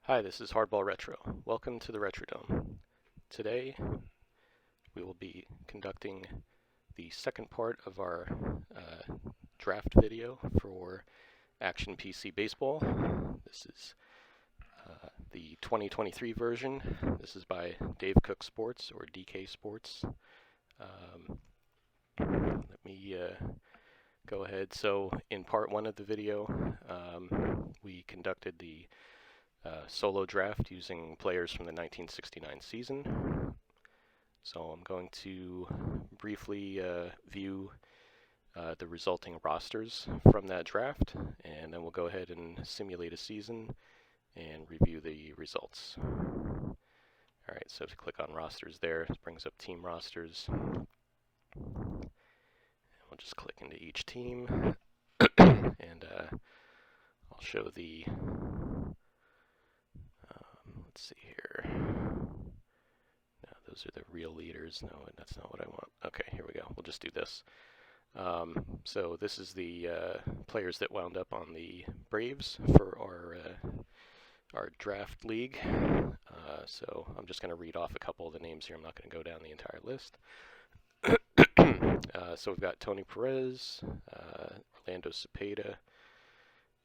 Hi, this is HardballRetro. Welcome to the Retrodome. Today we will be conducting the second part of our draft video for Action PC Baseball. This is the 2023 version. This is by Dave Cook Sports, or DK Sports. Let me go ahead. So in part one of the video, we conducted the solo draft using players from the 1969 season. So I'm going to briefly view the resulting rosters from that draft, and then we'll go ahead and simulate a season and review the results. Alright, so if you click on rosters there, it brings up team rosters. We'll just click into each team, and I'll show the let's see here. No, those are the real leaders. No, that's not what I want. Okay, here we go. We'll just do this. So this is the players that wound up on the Braves for our draft league. So I'm just going to read off a couple of the names here. I'm not going to go down the entire list. So we've got Tony Perez, Orlando Cepeda,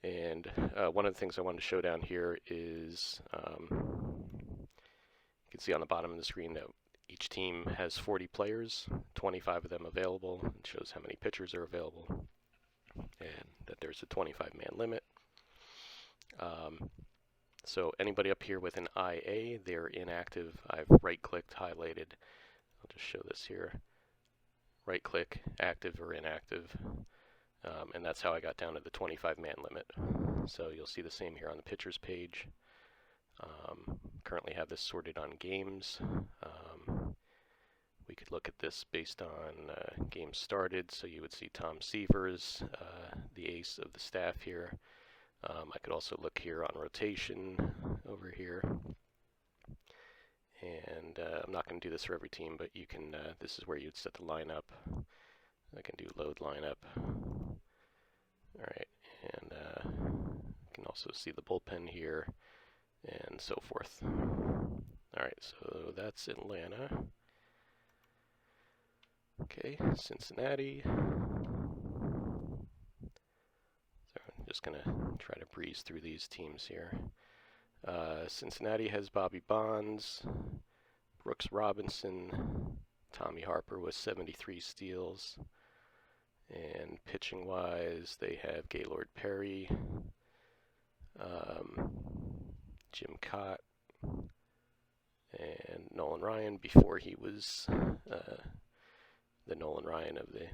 and one of the things I wanted to show down here is you can see on the bottom of the screen that each team has 40 players, 25 of them available. It shows how many pitchers are available, and that there's a 25-man limit. So anybody up here with an IA, they're inactive. I've right-clicked, highlighted. I'll just show this here. Right-click, active or inactive. And that's how I got down to the 25-man limit. So you'll see the same here on the pitchers page. Currently have this sorted on games. We could look at this based on games started. So you would see Tom Severs, the ace of the staff here. I could also look here on rotation over here. And I'm not going to do this for every team, but you can. This is where you'd set the lineup. I can do load lineup. Alright, and you can also see the bullpen here, and so forth. Alright, so that's Atlanta. Okay, Cincinnati. So I'm just going to try to breeze through these teams here. Cincinnati has Bobby Bonds, Brooks Robinson, Tommy Harper with 73 steals. And pitching-wise, they have Gaylord Perry, Jim Cott, and Nolan Ryan before he was the Nolan Ryan of the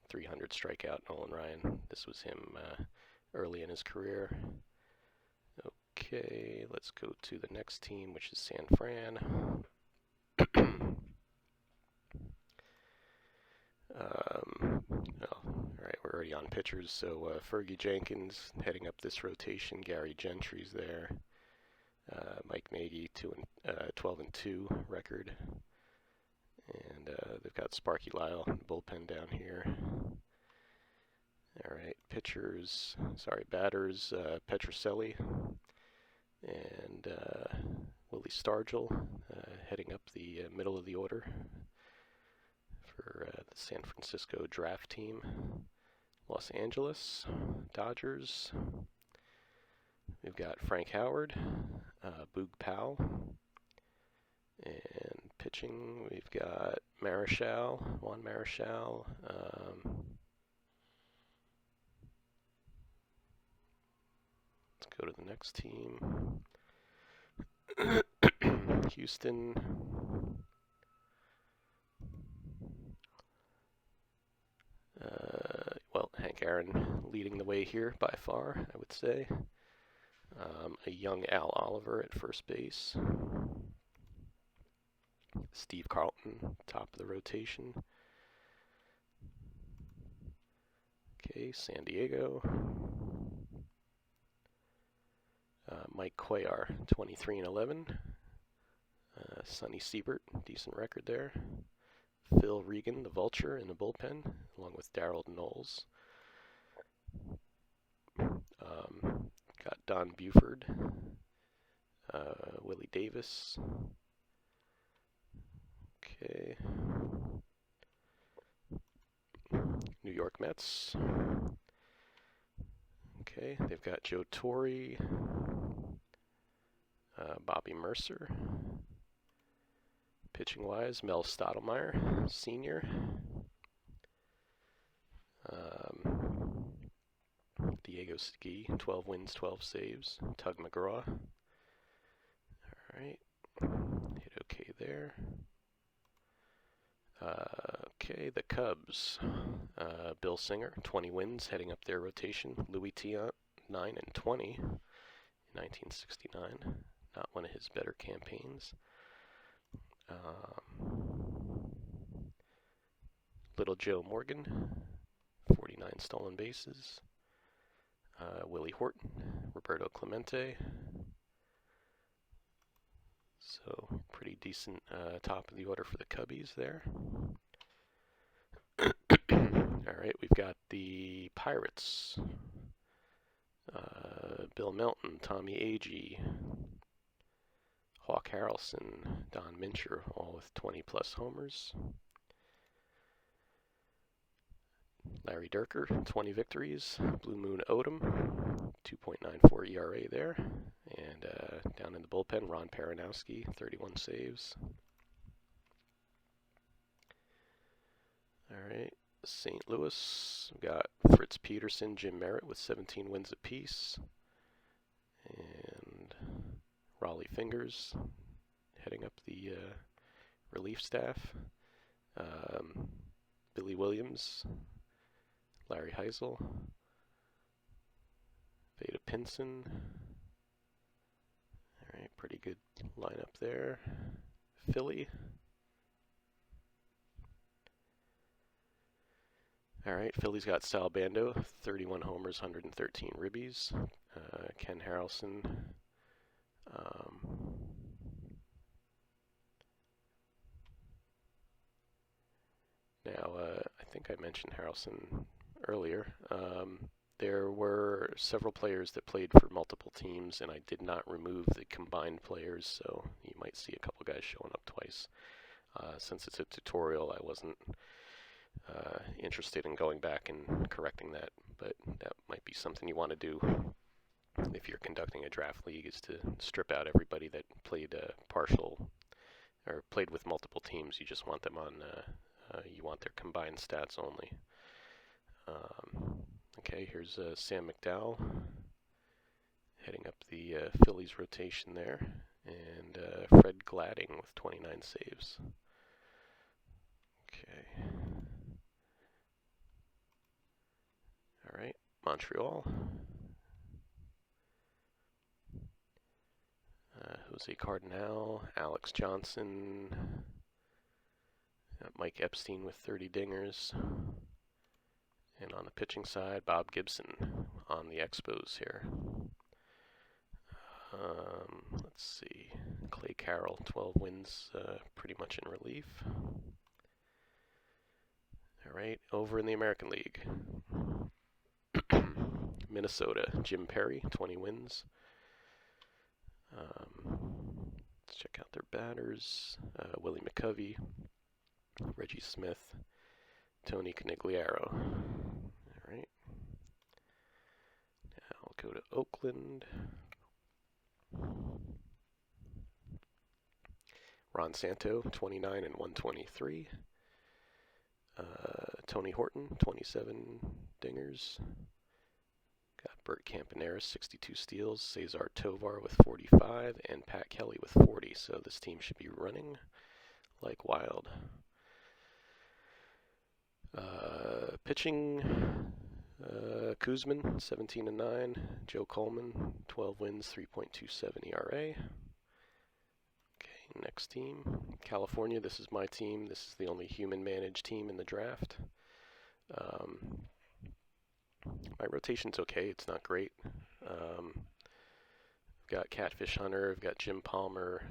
300 strikeout Nolan Ryan. This was him early in his career. Okay, let's go to the next team, which is San Fran. Alright, we're already on pitchers, so Fergie Jenkins heading up this rotation. Gary Gentry's there. Mike Nagy, 12-2 record. And they've got Sparky Lyle in the bullpen down here. Alright, batters, Petrocelli and Willie Stargell heading up the middle of the order for the San Francisco draft team. Los Angeles Dodgers. We've got Frank Howard, Boog Powell, and pitching we've got Juan Marichal. Let's go to the next team. Houston. Hank Aaron leading the way here by far, I would say. A young Al Oliver at first base. Steve Carlton, top of the rotation. Okay, San Diego. Mike Cuellar, 23-11. Sonny Siebert, decent record there. Phil Regan, the Vulture, in the bullpen, along with Darrell Knowles. Got Don Buford, Willie Davis. Okay. New York Mets. Okay, they've got Joe Torre, Bobby Mercer. Pitching-wise, Mel Stottlemyre, Sr. Diego Ski, 12 wins, 12 saves. Tug McGraw. Alright, hit okay there. Okay, the Cubs. Bill Singer, 20 wins, heading up their rotation. Louis Tiant, 9 and 20 in 1969. Not one of his better campaigns. Little Joe Morgan, 49 stolen bases. Willie Horton, Roberto Clemente. So pretty decent top of the order for the Cubbies there. Alright, we've got the Pirates. Bill Melton, Tommy Agee, Hawk Harrelson, Don Mincher, all with 20 plus homers. Larry Durker, 20 victories. Blue Moon Odom, 2.94 ERA there. And down in the bullpen, Ron Peronowski, 31 saves. Alright, St. Louis, we've got Fritz Peterson, Jim Merritt with 17 wins apiece. And Raleigh Fingers heading up the relief staff. Billy Williams, Larry Heisel, Vada Pinson. Alright, pretty good lineup there. Philly. Alright, Philly's got Sal Bando, 31 homers, 113 ribbies. Ken Harrelson. Now, I think I mentioned Harrelson earlier. There were several players that played for multiple teams, and I did not remove the combined players, so you might see a couple guys showing up twice. Since it's a tutorial, I wasn't interested in going back and correcting that, but that might be something you want to do if you're conducting a draft league, is to strip out everybody that played partial or played with multiple teams. You just want them on, you want their combined stats only. Okay, here's Sam McDowell heading up the Phillies rotation there, and Fred Gladding with 29 saves. Okay. Alright, Montreal. Jose Cardinal, Alex Johnson, Mike Epstein with 30 dingers. And on the pitching side, Bob Gibson on the Expos here. Let's see, Clay Carroll, 12 wins, pretty much in relief. Alright, over in the American League. Minnesota, Jim Perry, 20 wins. Let's check out their batters. Willie McCovey, Reggie Smith, Tony Conigliaro. Alright. Now I'll go to Oakland. Ron Santo, 29 and 123. Tony Horton, 27 dingers. Got Bert Campaneris, 62 steals. Cesar Tovar with 45. And Pat Kelly with 40. So this team should be running like wild. Pitching, Kuzman, 17 and 9. Joe Coleman, 12 wins, 3.27 ERA. Okay, next team, California. This is my team. This is the only human-managed team in the draft. My rotation's okay. It's not great. I've got Catfish Hunter. I've got Jim Palmer.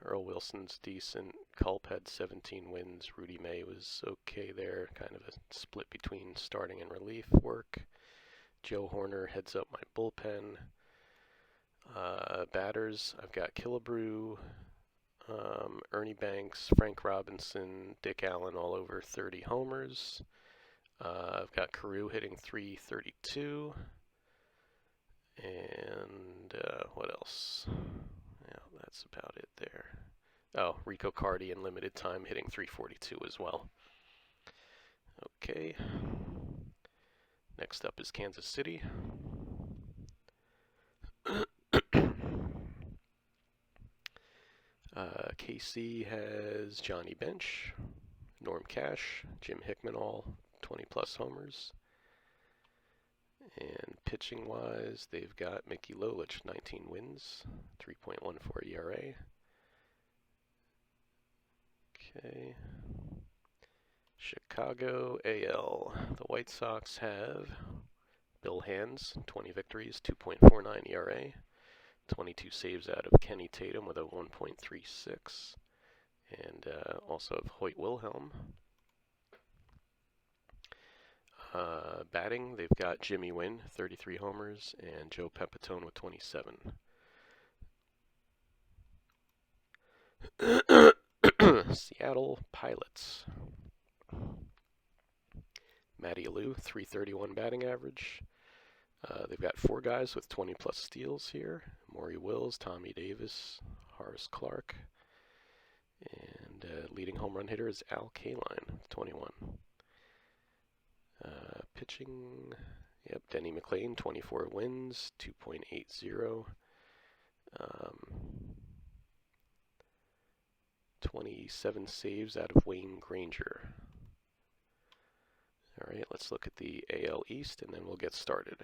Earl Wilson's decent. Culp had 17 wins. Rudy May was okay there. Kind of a split between starting and relief work. Joe Horner heads up my bullpen. Batters, I've got Killebrew, Ernie Banks, Frank Robinson, Dick Allen all over 30 homers. I've got Carew hitting 332. And what else? Yeah, that's about it there. Oh, Rico Cardi in limited time hitting 342 as well. Okay. Next up is Kansas City. KC has Johnny Bench, Norm Cash, Jim Hickman, all 20 plus homers. And pitching wise, they've got Mickey Lolich, 19 wins, 3.14 ERA. Okay. Chicago AL. The White Sox have Bill Hands, 20 victories, 2.49 ERA. 22 saves out of Kenny Tatum with a 1.36. And also of Hoyt Wilhelm. Batting, they've got Jimmy Wynn, 33 homers, and Joe Pepitone with 27. Seattle Pilots. Matty Alou, 331 batting average. They've got 4 guys with 20 plus steals here. Maury Wills, Tommy Davis, Horace Clark. And leading home run hitter is Al Kaline, 21. Pitching, yep, Denny McLain, 24 wins, 2.80. 27 saves out of Wayne Granger. All right, let's look at the AL East, and then we'll get started.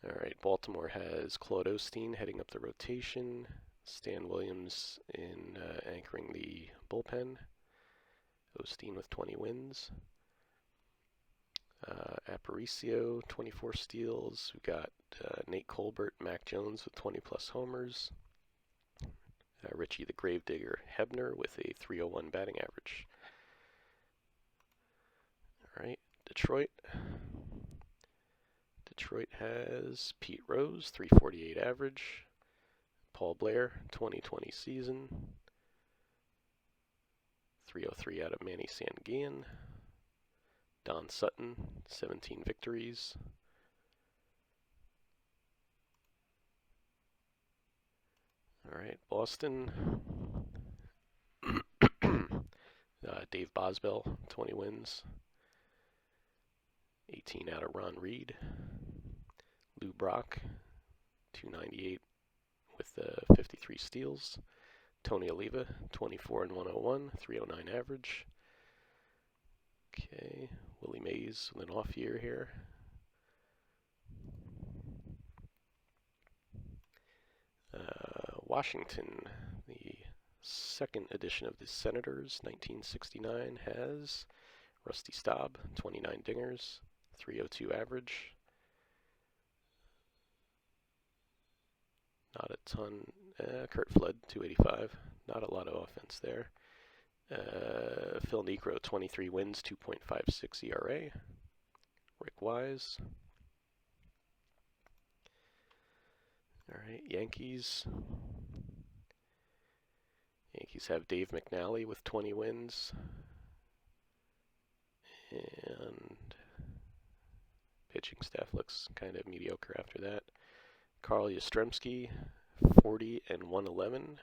All right, Baltimore has Claude Osteen heading up the rotation, Stan Williams in anchoring the bullpen, Osteen with 20 wins. Aparicio, 24 steals. We've got Nate Colbert, Mac Jones with 20 plus homers. Richie the Gravedigger Hebner with a 301 batting average. All right, Detroit. Detroit has Pete Rose, 348 average. Paul Blair, 2020 season. 303 out of Manny Sanguillen. Don Sutton, 17 victories. All right, Boston. Dave Bosbell, 20 wins. 18 out of Ron Reed. Lou Brock, 298 with 53 steals. Tony Oliva, 24 and 101, 309 average. Okay, Willie Mays with an off year here. Washington, the second edition of the Senators, 1969, has Rusty Staub, 29 dingers, 302 average. Not a ton. Kurt Flood, 285. Not a lot of offense there. Phil Niekro, 23 wins, 2.56 ERA. Rick Wise. All right, Yankees. Yankees have Dave McNally with 20 wins. And pitching staff looks kind of mediocre after that. Carl Yastrzemski, 40 and 111.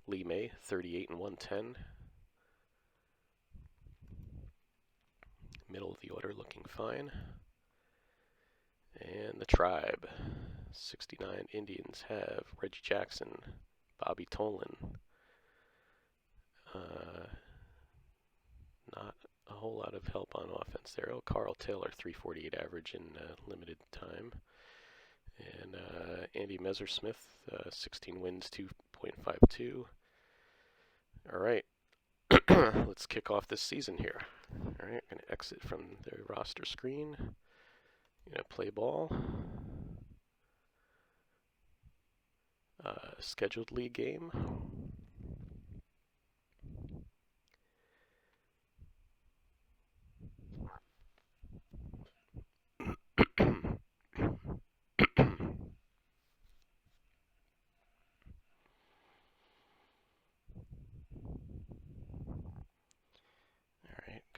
Lee May, 38 and 110. Middle of the order looking fine. And the Tribe, 69 Indians have Reggie Jackson, Bobby Tolan. Not a whole lot of help on offense there. Oh, Carl Taylor, 348 average in limited time. And Andy Messersmith, 16 wins, 2.52. All right, let's kick off this season here. All right, I'm going to exit from the roster screen. I'm going to play ball. Scheduled league game.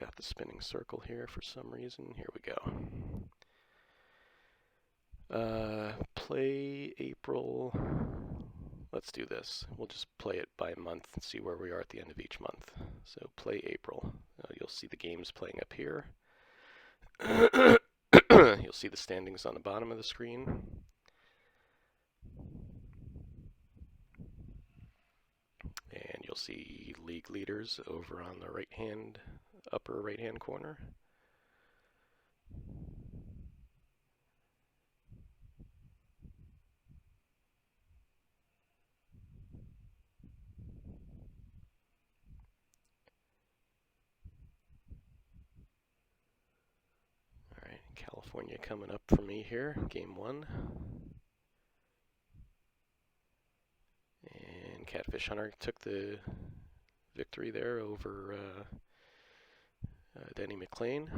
Forgot the spinning circle here for some reason. Here we go. Play April. Let's do this. We'll just play it by month and see where we are at the end of each month. So play April. You'll see the games playing up here. You'll see the standings on the bottom of the screen. And you'll see league leaders over on the upper right-hand corner. Alright, California coming up for me here, game 1. And Catfish Hunter took the victory there over Denny McLean.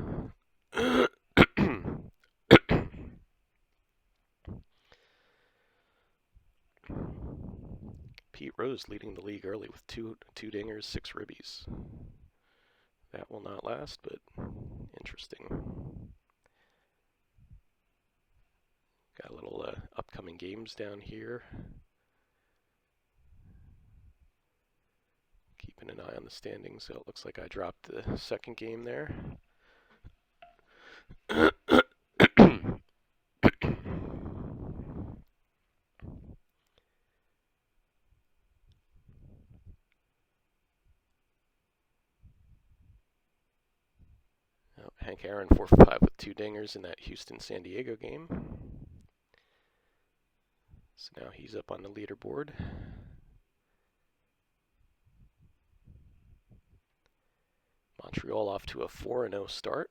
Pete Rose leading the league early with two dingers, 6 ribbies. That will not last, but interesting. Got a little upcoming games down here. Keeping an eye on the standings, so it looks like I dropped the second game there. Hank Aaron 4 for 5 with 2 dingers in that Houston-San Diego game. So now he's up on the leaderboard. Montreal off to a 4-0 start.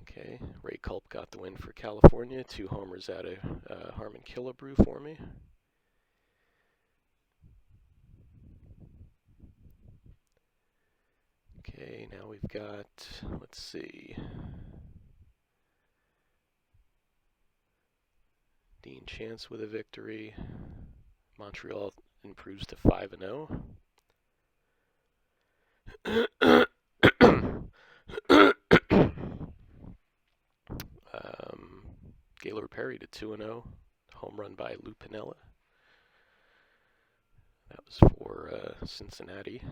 Okay, Ray Culp got the win for California. 2 homers out of Harmon Killebrew for me. Okay, now we've got, let's see, Dean Chance with a victory. Montreal improves to 5-0. Gaylord Perry to 2-0, home run by Lou Piniella. That was for Cincinnati.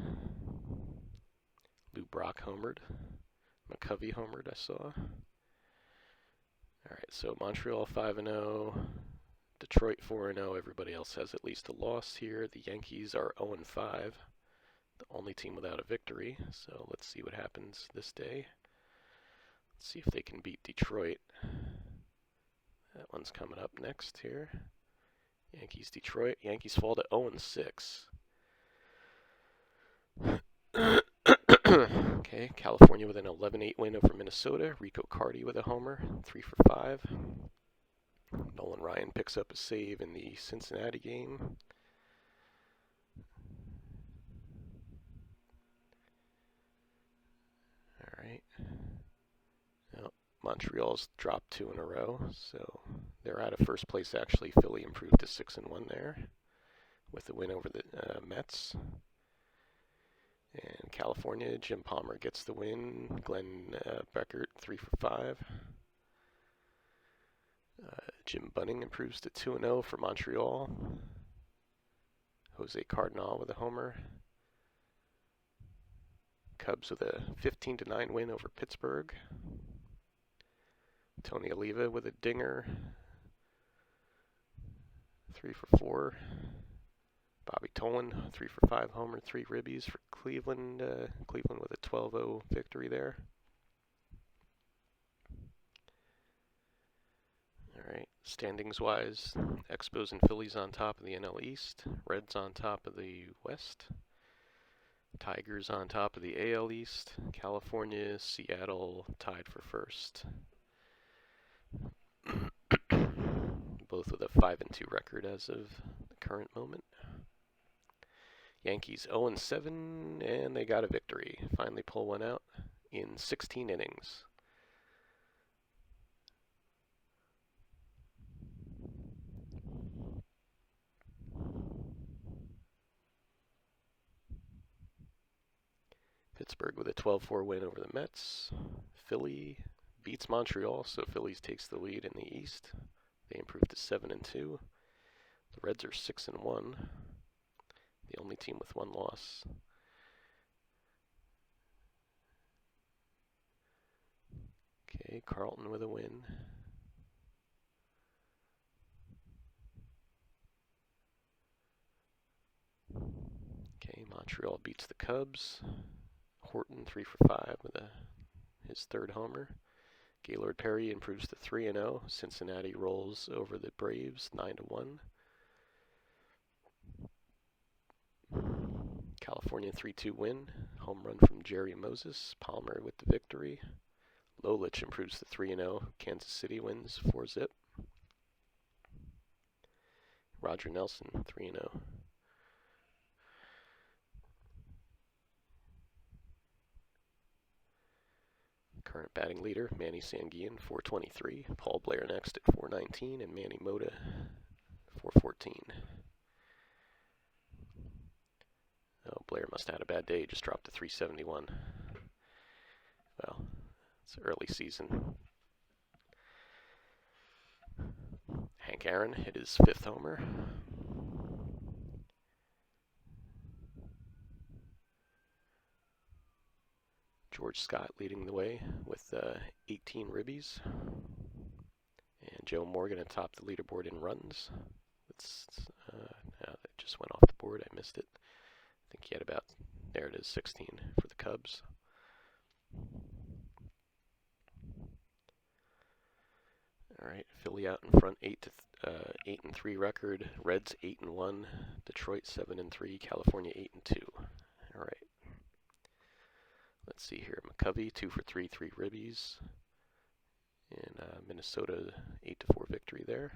Lou Brock homered. McCovey homered, I saw. Alright, so Montreal 5-0. Detroit 4-0. Everybody else has at least a loss here. The Yankees are 0-5. The only team without a victory. So let's see what happens this day. Let's see if they can beat Detroit. That one's coming up next here. Yankees, Detroit. Yankees fall to 0-6. Okay, California with an 11-8 win over Minnesota. Rico Carty with a homer, 3 for 5. Nolan Ryan picks up a save in the Cincinnati game. All right. Now, Montreal's dropped 2 in a row, so they're out of first place actually. Philly improved to 6-1 there with the win over the Mets. And California, Jim Palmer gets the win. Glenn Beckert, 3 for 5. Jim Bunning improves to 2-0 for Montreal. Jose Cardinal with a homer. Cubs with a 15-9 win over Pittsburgh. Tony Oliva with a dinger. 3 for 4. Bobby Tolan, 3 for 5 homer, 3 ribbies for Cleveland. Cleveland with a 12-0 victory there. Alright, standings-wise, Expos and Phillies on top of the NL East. Reds on top of the West. Tigers on top of the AL East. California, Seattle tied for first. Both with a 5-2 record as of the current moment. Yankees 0-7, and they got a victory. Finally pull one out in 16 innings. Pittsburgh with a 12-4 win over the Mets. Philly beats Montreal, so Phillies takes the lead in the East. They improve to 7-2. The Reds are 6-1. The only team with one loss. Okay, Carlton with a win. Okay, Montreal beats the Cubs. Horton 3 for 5 with his third homer. Gaylord Perry improves to 3-0. Cincinnati rolls over the Braves 9-1. California 3-2 win. Home run from Jerry Moses. Palmer with the victory. Lolich improves to 3-0. Kansas City wins 4-zip. Roger Nelson 3-0. Current batting leader, Manny Sanguillen, 423. Paul Blair next at 419, and Manny Mota, 414. Oh, Blair must have had a bad day, just dropped to 371. Well, it's early season. Hank Aaron hit his 5th homer. George Scott leading the way with 18 ribbies. And Joe Morgan atop the leaderboard in runs. That just went off the board. I missed it. I think he had about, there it is, 16 for the Cubs. All right, Philly out in front, 8-3 record. Reds 8-1. Detroit 7-3. California 8-2. All right. Let's see here. McCovey 2 for 3, 3 ribbies. And Minnesota 8-4 victory there.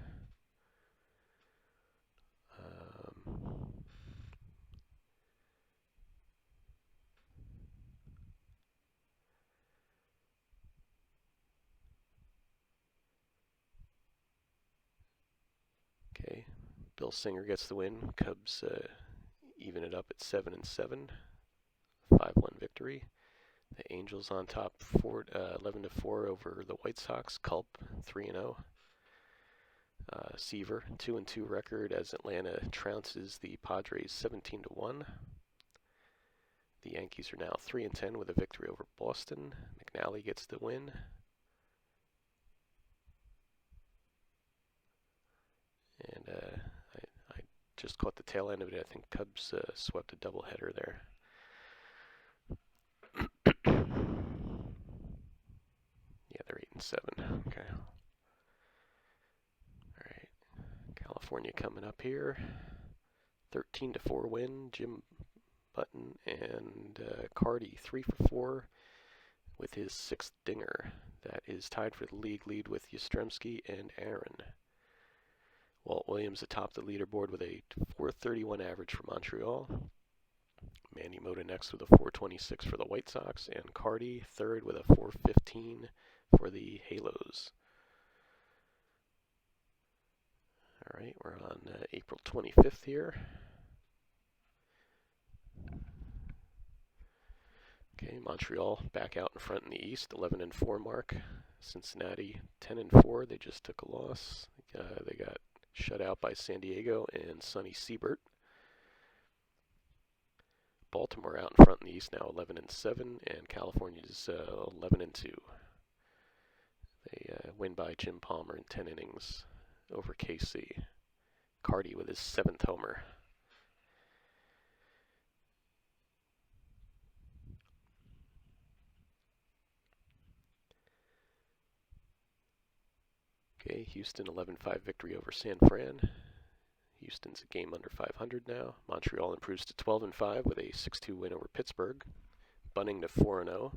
Okay, Bill Singer gets the win. Cubs even it up at 7-7. 5-1 victory. The Angels on top 11-4 over the White Sox. Culp 3-0. Seaver 2-2 record as Atlanta trounces the Padres 17-1. The Yankees are now 3-10 with a victory over Boston. McNally gets the win. And I just caught the tail end of it. I think Cubs swept a doubleheader there. Yeah, they're 8-7. Okay. All right. California coming up here. 13-4 win. Jim Button and Cardi 3 for 4 with his 6th dinger. That is tied for the league lead with Yastrzemski and Aaron. Walt Williams atop the leaderboard with a 431 average for Montreal. Manny Mota next with a 426 for the White Sox, and Cardi third with a 415 for the Halos. All right, we're on April 25th here. Okay, Montreal back out in front in the East, 11-4 mark. Cincinnati 10-4. They just took a loss. They got shut out by San Diego and Sonny Siebert. Baltimore out in front in the East now 11-7, and California's 11-2. They win by Jim Palmer in 10 innings over KC. Cardi with his 7th homer. Okay, Houston 11-5 victory over San Fran. Houston's a game under 500 now. Montreal improves to 12-5 with a 6-2 win over Pittsburgh. Bunning to 4-0.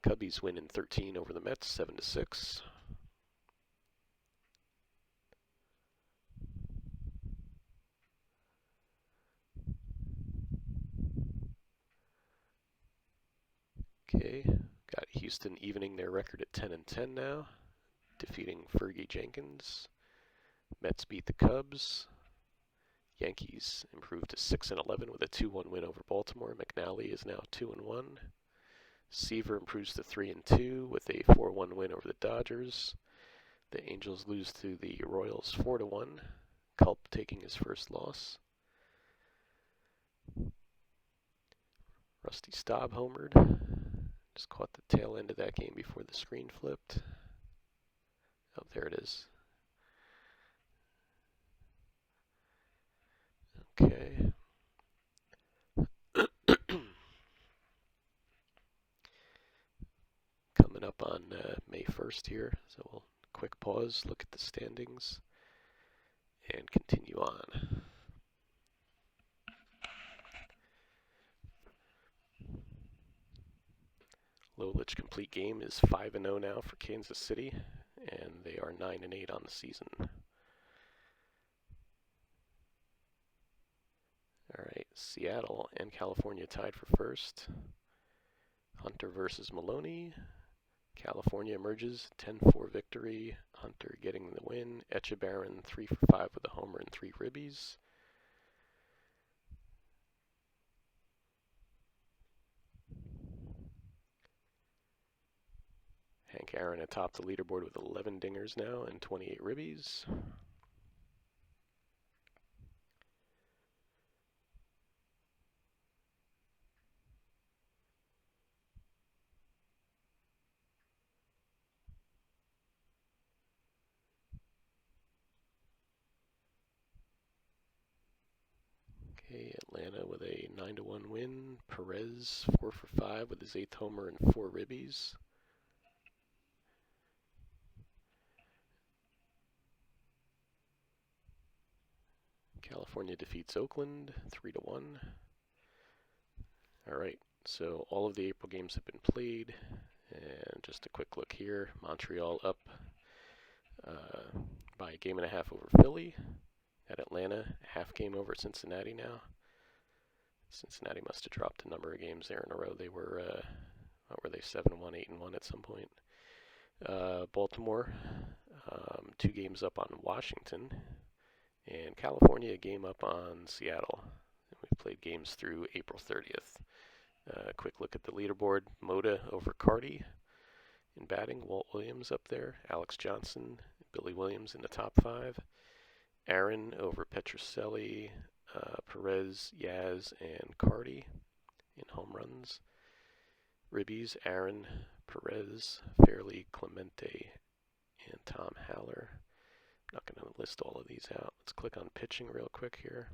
Cubbies win in 13 over the Mets, 7-6. Okay, got Houston evening their record at 10-10 now, defeating Fergie Jenkins. Mets beat the Cubs. Yankees improved to 6-11 with a 2-1 win over Baltimore. McNally is now 2-1. Seaver improves to 3-2 with a 4-1 win over the Dodgers. The Angels lose to the Royals 4-1. Culp taking his first loss. Rusty Staub homered. Just caught the tail end of that game before the screen flipped. Oh, there it is. Okay. Coming up on May 1st here, so we'll quick pause, look at the standings, and continue on. Lolich complete game is 5-0 now for Kansas City, and they are 9-8 on the season. Alright, Seattle and California tied for first. Hunter versus Maloney. California emerges 10-4 victory. Hunter getting the win. Echebarren 3 for 5 with a homer and 3 ribbies. Hank Aaron atop the leaderboard with 11 dingers now and 28 ribbies. Okay, Atlanta with a 9-1 win. Perez 4 for 5 with his 8th homer and 4 ribbies. California defeats Oakland 3-1. Alright, so all of the April games have been played. And just a quick look here. Montreal up by a game and a half over Philly. At Atlanta, half game over Cincinnati now. Cincinnati must have dropped a number of games there in a row. They were, what were they, 7-1, 8-1 at some point. Baltimore, 2 games up on Washington. And California, a game up on Seattle. We've played games through April 30th. Quick look at the leaderboard. Moda over Carty in batting. Walt Williams up there. Alex Johnson, Billy Williams in the top 5. Aaron over Petrocelli, Perez, Yaz, and Carty in home runs. Ribbies, Aaron, Perez, Fairley, Clemente, and Tom Haller. I'm not going to list all of these out. Let's click on pitching real quick here.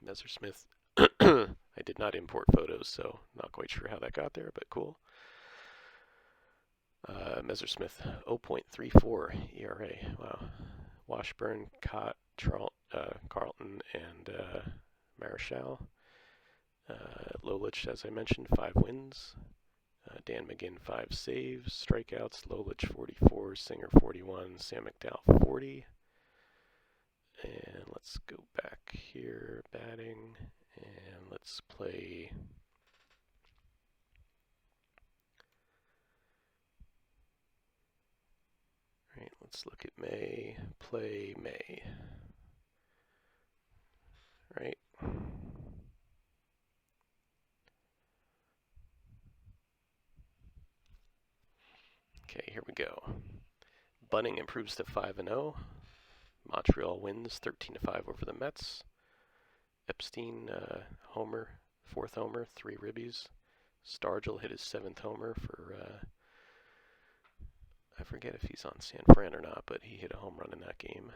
Messersmith. I did not import photos, so not quite sure how that got there, but cool. Messersmith, 0.34 ERA. Wow. Washburn, Cott, Carlton, and Marichal. Lolich, as I mentioned, 5 wins. Dan McGinn, 5 saves. Strikeouts, Lolich, 44. Singer, 41. Sam McDowell, 40. And let's go back here, batting, and let's play. All right, let's look at May. Play May. Right. Okay, here we go. Bunning improves to 5-0. Montreal wins 13-5 over the Mets. Epstein, homer, 4th homer, 3 ribbies. Stargell hit his 7th homer for, I forget if he's on San Fran or not, but he hit a home run in that game.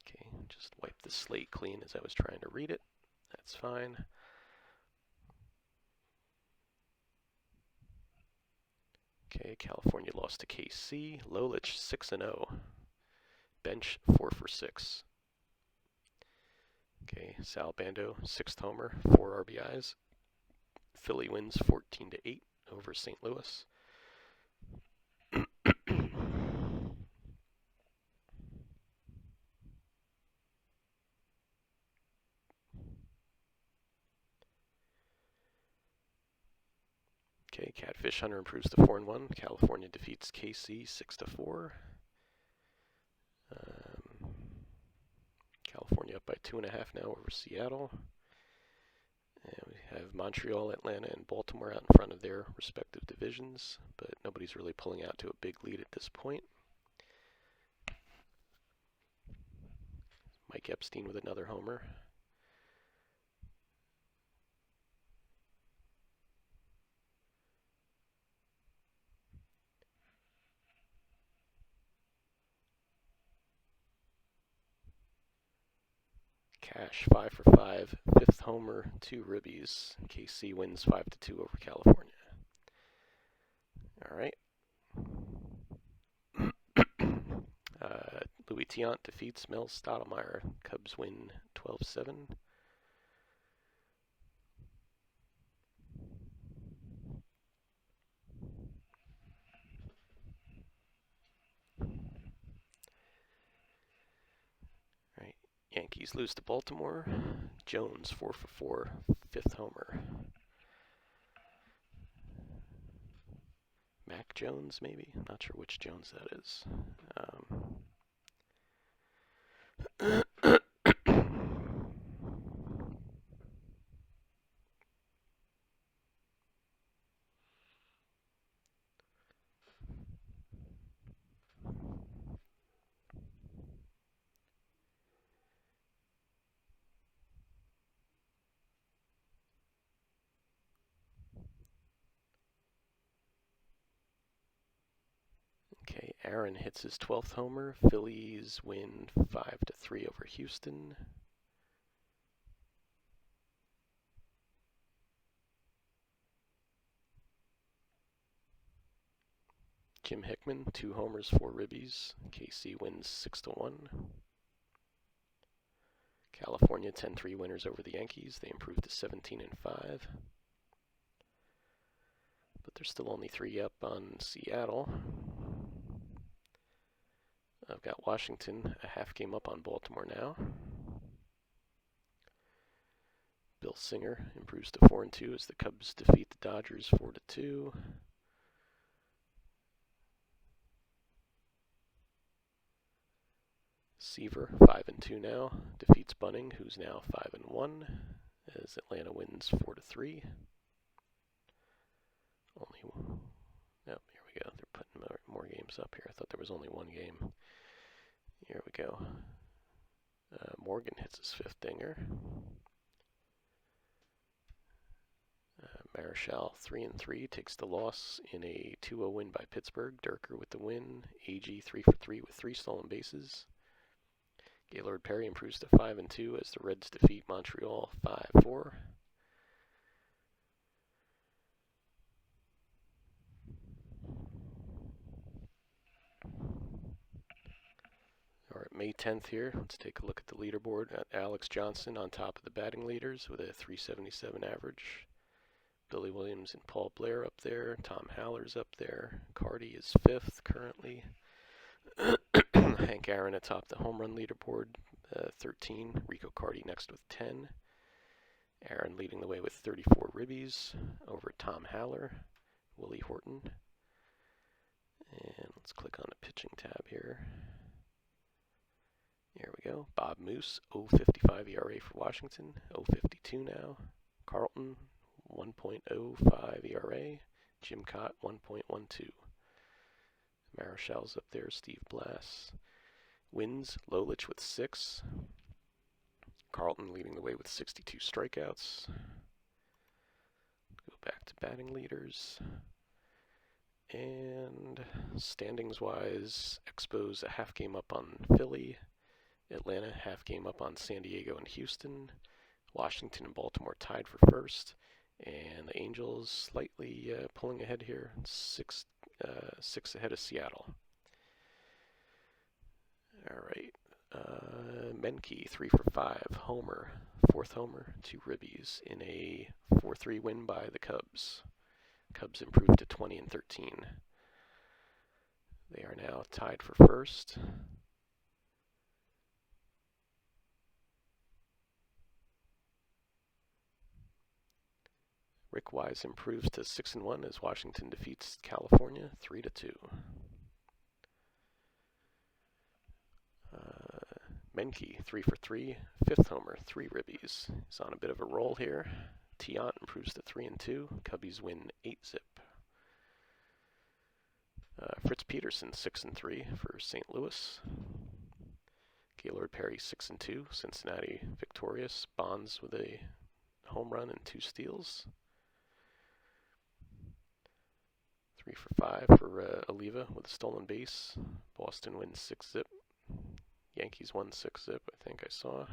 Okay, just wipe the slate clean as I was trying to read it. That's fine. Okay, California lost to KC. Lolich 6-0. Bench 4 for 6. Okay, Sal Bando 6th homer, 4 RBIs. Philly wins 14-8 over St. Louis. Okay, Catfish Hunter improves to 4-1. California defeats KC 6-4. California up by 2.5 now over Seattle. And we have Montreal, Atlanta, and Baltimore out in front of their respective divisions, but nobody's really pulling out to a big lead at this point. Mike Epstein with another homer. Cash 5 for 5, fifth homer, 2 ribbies. KC wins 5-2 over California. All right. Louis Tiant defeats Mel Stottlemyre. Cubs win 12-7. Right. Yankees lose to Baltimore. Jones 4 for 4, fifth homer. Mac Jones, maybe? I'm not sure which Jones that is. Okay, Aaron hits his 12th homer. Phillies win 5-3 over Houston. Jim Hickman, 2 homers, 4 ribbies. KC wins 6-1. California 10-3 winners over the Yankees. They improved to 17-5. But they're still only 3 up on Seattle. I've got Washington a half game up on Baltimore now. Bill Singer improves to 4-2 as the Cubs defeat the Dodgers 4-2. Seaver 5-2 now, defeats Bunning, who's now 5-1, as Atlanta wins 4-3. Oh, here we go. They're putting more games up here. I thought there was only one game. Here we go. Morgan hits his 5th dinger. Marichal 3-3 takes the loss in a 2-0 win by Pittsburgh. Durker with the win. AG 3 for 3 with 3 stolen bases. Gaylord Perry improves to 5-2 as the Reds defeat Montreal 5-4. All right, May 10th here. Let's take a look at the leaderboard. Alex Johnson on top of the batting leaders with a .377 average. Billy Williams and Paul Blair up there. Tom Haller's up there. Cardi is 5th currently. Hank Aaron atop the home run leaderboard, 13. Rico Cardi next with 10. Aaron leading the way with 34 ribbies over Tom Haller, Willie Horton. And let's click on the pitching tab here. Here we go. Bob Moose, 0.55 ERA for Washington, 0.52 now. Carlton, 1.05 ERA. Jim Cott, 1.12. Marichal's up there, Steve Blass. Wins, Lolich with 6. Carlton leading the way with 62 strikeouts. Go back to batting leaders. And standings-wise, Expos a half game up on Philly. Atlanta half game up on San Diego and Houston. Washington and Baltimore tied for 1st. And the Angels slightly pulling ahead here, 6 ahead of Seattle. All right. Menke, 3 for 5, homer, 4th homer, 2 ribbies in a 4-3 win by the Cubs. Cubs improved to 20-13. They are now tied for 1st. Rick Pick-wise improves to 6-1 as Washington defeats California 3-2. Menke 3 for 3, fifth homer, 3 ribbies. He's on a bit of a roll here. Tiant improves to 3-2. Cubbies win 8-zip. Fritz Peterson 6-3 for St. Louis. Gaylord Perry 6-2. Cincinnati victorious. Bonds with a home run and 2 steals. 3 for 5 for Oliva with a stolen base. Boston wins 6-zip. Yankees won 6-zip, I think I saw.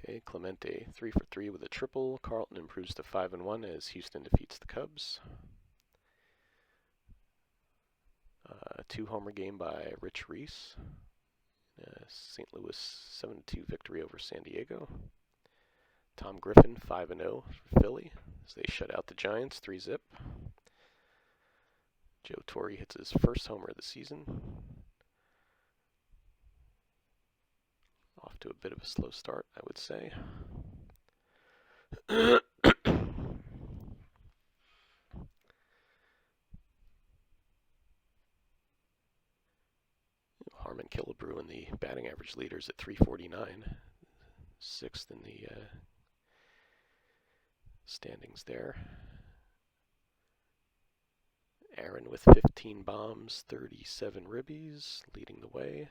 Okay, Clemente 3 for 3 with a triple. Carlton improves to 5-1 as Houston defeats the Cubs. A 2-homer game by Rich Reese. St. Louis 7-2 victory over San Diego. Tom Griffin 5-0 for Philly as they shut out the Giants 3-zip. Joe Torre hits his first homer of the season. Off to a bit of a slow start, I would say. Harmon Killebrew in the batting average leaders at 349. 6th in the standings there. Aaron with 15 bombs, 37 ribbies, leading the way.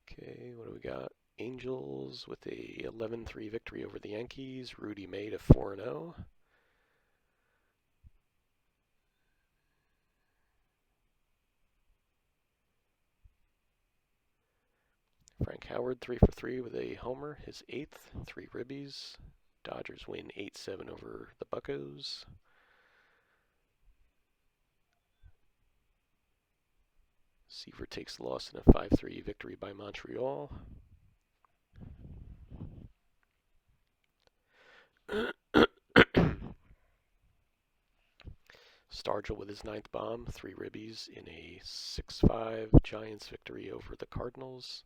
Okay, what do we got? Angels with a 11-3 victory over the Yankees. Rudy May to 4-0. Frank Howard 3 for 3 with a homer, his 8th, 3 ribbies. Dodgers win 8-7 over the Buccos. Seaver takes the loss in a 5-3 victory by Montreal. Stargell with his 9th bomb, 3 ribbies in a 6-5 Giants victory over the Cardinals.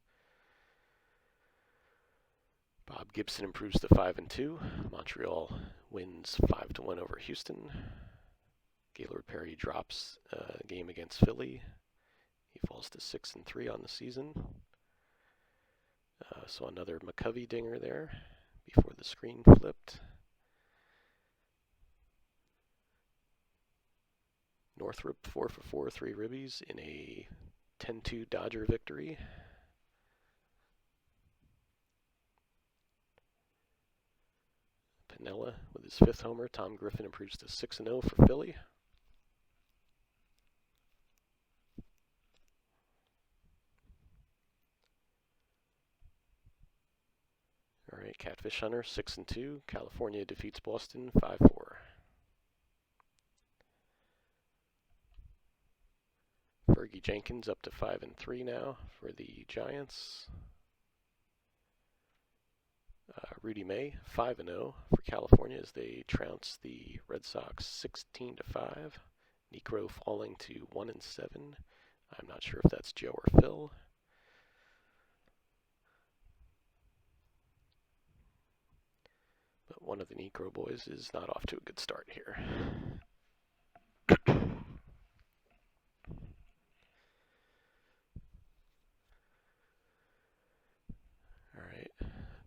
Bob Gibson improves to 5-2. Montreal wins 5-1 over Houston. Gaylord Perry drops a game against Philly. He falls to 6-3 on the season. So another McCovey dinger there before the screen flipped. Northrup 4 for 4, 3 ribbies in a 10-2 Dodger victory. Pinella with his 5th homer. Tom Griffin improves to 6-0 for Philly. All right, Catfish Hunter 6-2. California defeats Boston 5-4. Fergie Jenkins up to 5-3 now for the Giants. Rudy May 5-0 for California as they trounce the Red Sox 16-5. Necro falling to 1-7. I'm not sure if that's Joe or Phil. But one of the Necro boys is not off to a good start here.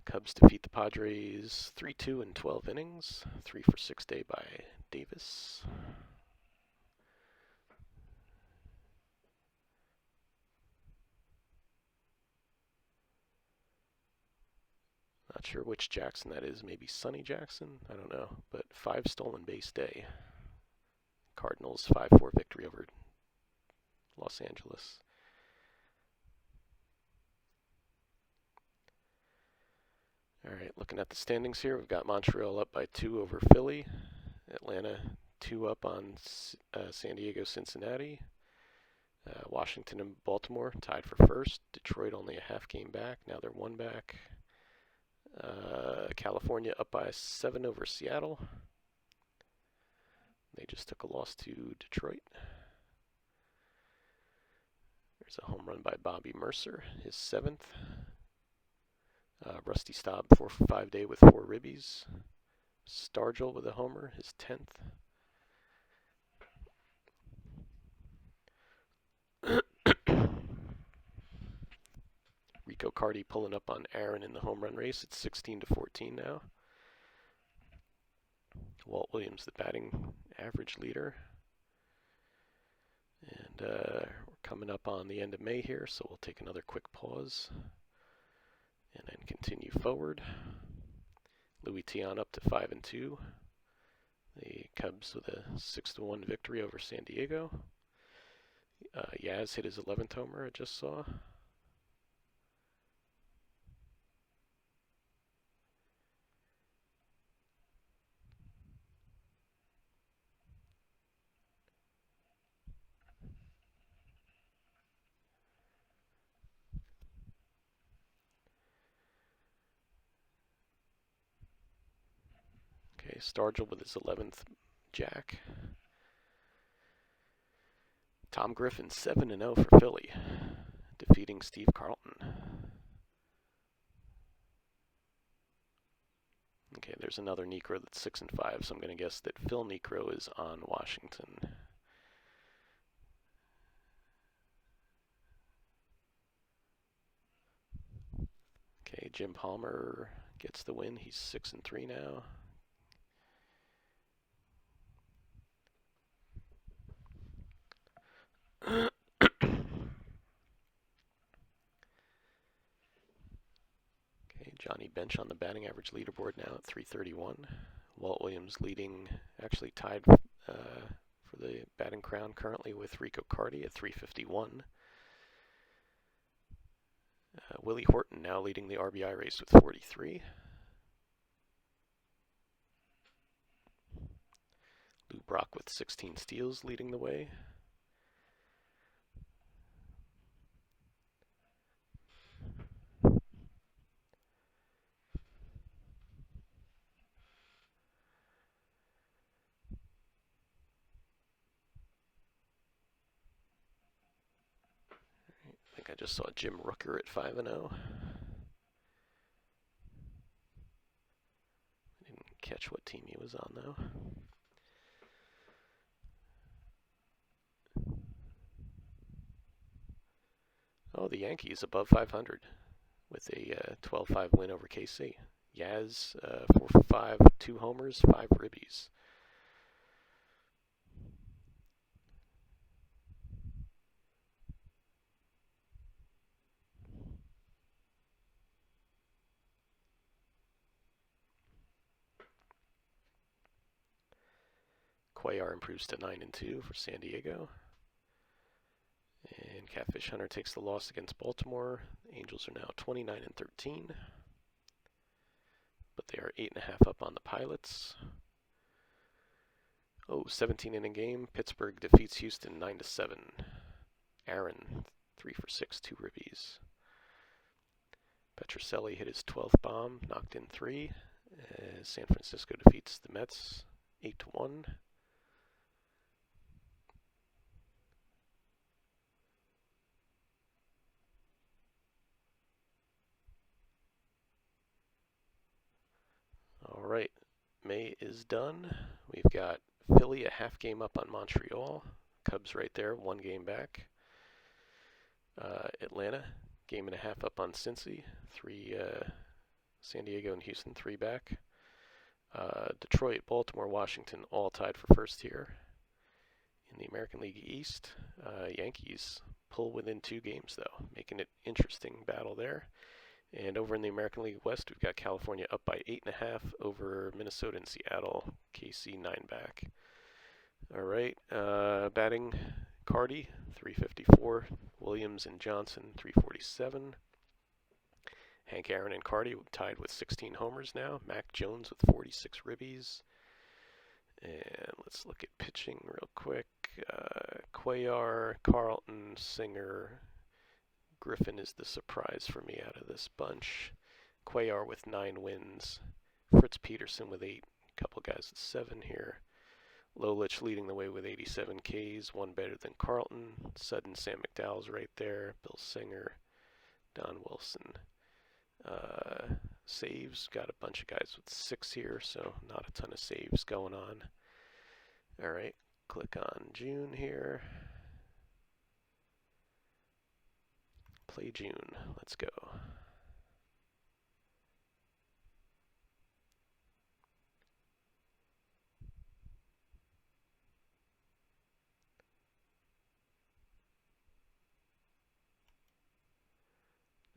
Cubs defeat the Padres 3-2 in 12 innings. 3 for 6 day by Davis. Not sure which Jackson that is. Maybe Sonny Jackson? I don't know. But 5 stolen base day. Cardinals 5-4 victory over Los Angeles. All right, looking at the standings here, we've got Montreal up by 2 over Philly. Atlanta 2 up on San Diego, Cincinnati. Washington and Baltimore tied for first. Detroit only a half game back. Now they're one back. California up by 7 over Seattle. They just took a loss to Detroit. There's a home run by Bobby Mercer, his 7th. Rusty Staub 4 for 5 day with 4 ribbies. Stargell with a homer, his 10th. Rico Carty pulling up on Aaron in the home run race. It's 16-14 now. Walt Williams, the batting average leader. And we're coming up on the end of May here, so we'll take another quick pause and then continue forward. Louis Tiant up to 5-2. The Cubs with a 6-1 victory over San Diego. Yaz hit his 11th homer, I just saw. Okay, Stargell with his 11th jack. Tom Griffin 7-0 for Philly, defeating Steve Carlton. Okay, there's another Necro that's 6-5, so I'm going to guess that Phil Necro is on Washington. Okay, Jim Palmer gets the win. He's 6-3 now. Johnny Bench on the batting average leaderboard now at 331. Walt Williams leading, actually tied for the batting crown currently with Rico Carty at 351. Willie Horton now leading the RBI race with 43. Lou Brock with 16 steals leading the way. I think I just saw Jim Rooker at 5-0. I didn't catch what team he was on though. Oh, the Yankees above 500 with a 12-5 win over KC. Yaz 4 for 5, 2 homers, 5 ribbies. Cuellar improves to 9-2 for San Diego. And Catfish Hunter takes the loss against Baltimore. The Angels are now 29-13. But they are 8.5 up on the Pilots. Oh, 17 inning game. Pittsburgh defeats Houston 9-7. Aaron 3 for 6, 2 ribbies. Petrocelli hit his 12th bomb, knocked in 3. San Francisco defeats the Mets 8-1. All right, May is done. We've got Philly a half game up on Montreal. Cubs right there, 1 game back. Atlanta, game and a half up on Cincy. 3, San Diego and Houston, 3 back. Detroit, Baltimore, Washington, all tied for first here. In the American League East, Yankees pull within 2 games though, making it interesting battle there. And over in the American League West, we've got California up by 8.5 over Minnesota and Seattle. KC 9 back. All right, batting Carty 354, Williams and Johnson 347. Hank Aaron and Carty tied with 16 homers now. Mac Jones with 46 ribbies. And let's look at pitching real quick. Cuellar, Carlton, Singer, Griffin is the surprise for me out of this bunch. Cuellar with 9 wins, Fritz Peterson with 8, a couple guys with 7 here. Lolich leading the way with 87 Ks, one better than Carlton. Sudden Sam McDowell's right there. Bill Singer, Don Wilson. Saves, got a bunch of guys with 6 here, so not a ton of saves going on. Alright, click on June here. Play June, let's go.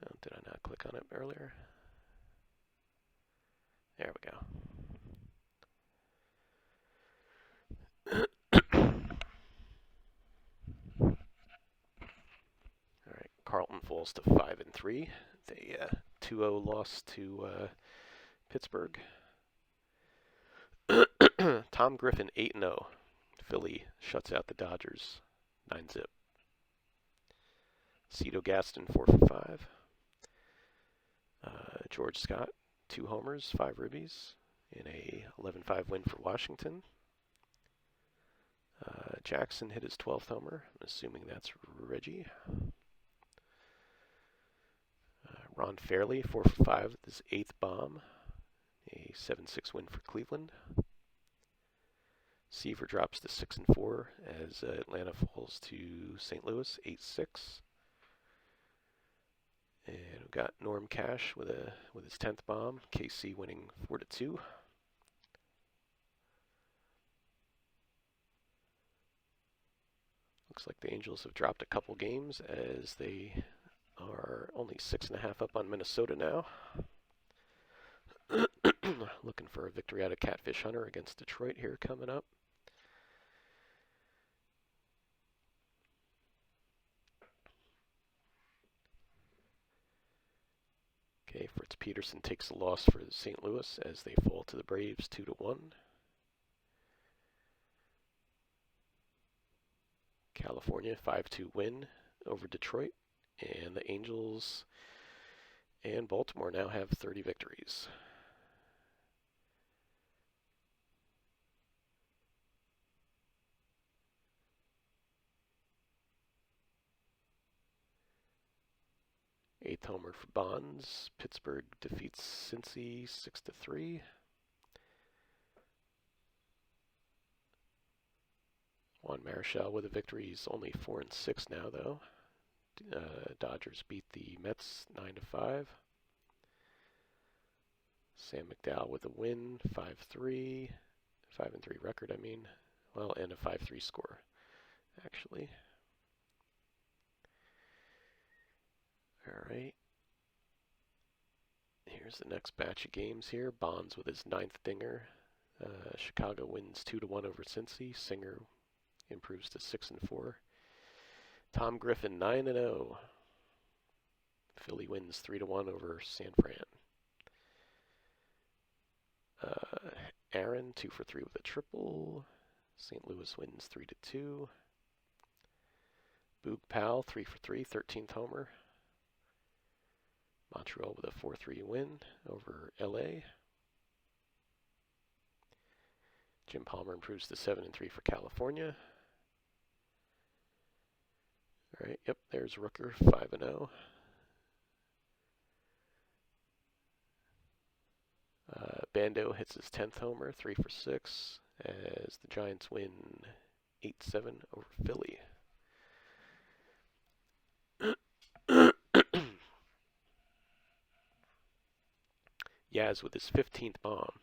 Oh, did I not click on it earlier? There we go. Alright, Carlton falls to 5-3. They 2-0 loss to Pittsburgh. Tom Griffin 8-0. Philly shuts out the Dodgers 9-zip. Cito Gaston 4 for 5. George Scott 2 homers, 5 ribbies in a 11-5 win for Washington. Jackson hit his 12th homer. I'm assuming that's Reggie. Ron Fairley 4 for 5 with his 8th bomb. A 7-6 win for Cleveland. Seaver drops to 6-4 as Atlanta falls to St. Louis 8-6. And we've got Norm Cash with his 10th bomb. KC winning 4-2. Looks like the Angels have dropped a couple games as they are only 6.5 up on Minnesota now. Looking for a victory out of Catfish Hunter against Detroit here coming up. Okay, Fritz Peterson takes the loss for St. Louis as they fall to the Braves 2-1. California 5-2 win over Detroit, and the Angels and Baltimore now have 30 victories. Eighth homer for Bonds. Pittsburgh defeats Cincy 6-3. Juan Marichal with a victory. He's only 4-6 now, though. Dodgers beat the Mets 9-5. Sam McDowell with a win, 5-3. 5-3 record, I mean. Well, and a 5-3 score, actually. Alright. Here's the next batch of games here. Bonds with his 9th dinger. Chicago wins 2-1 over Cincy. Singer improves to 6-4. Tom Griffin 9-0. Philly wins 3-1 over San Fran. Aaron 2 for 3 with a triple. St. Louis wins 3-2. Boog Powell 3 for 3, 13th homer. Montreal with a 4-3 win over LA. Jim Palmer improves to 7-3 for California. Alright, yep, there's Rooker, 5-0. Bando hits his 10th homer, 3 for 6, as the Giants win 8-7 over Philly. Yaz with his 15th bomb,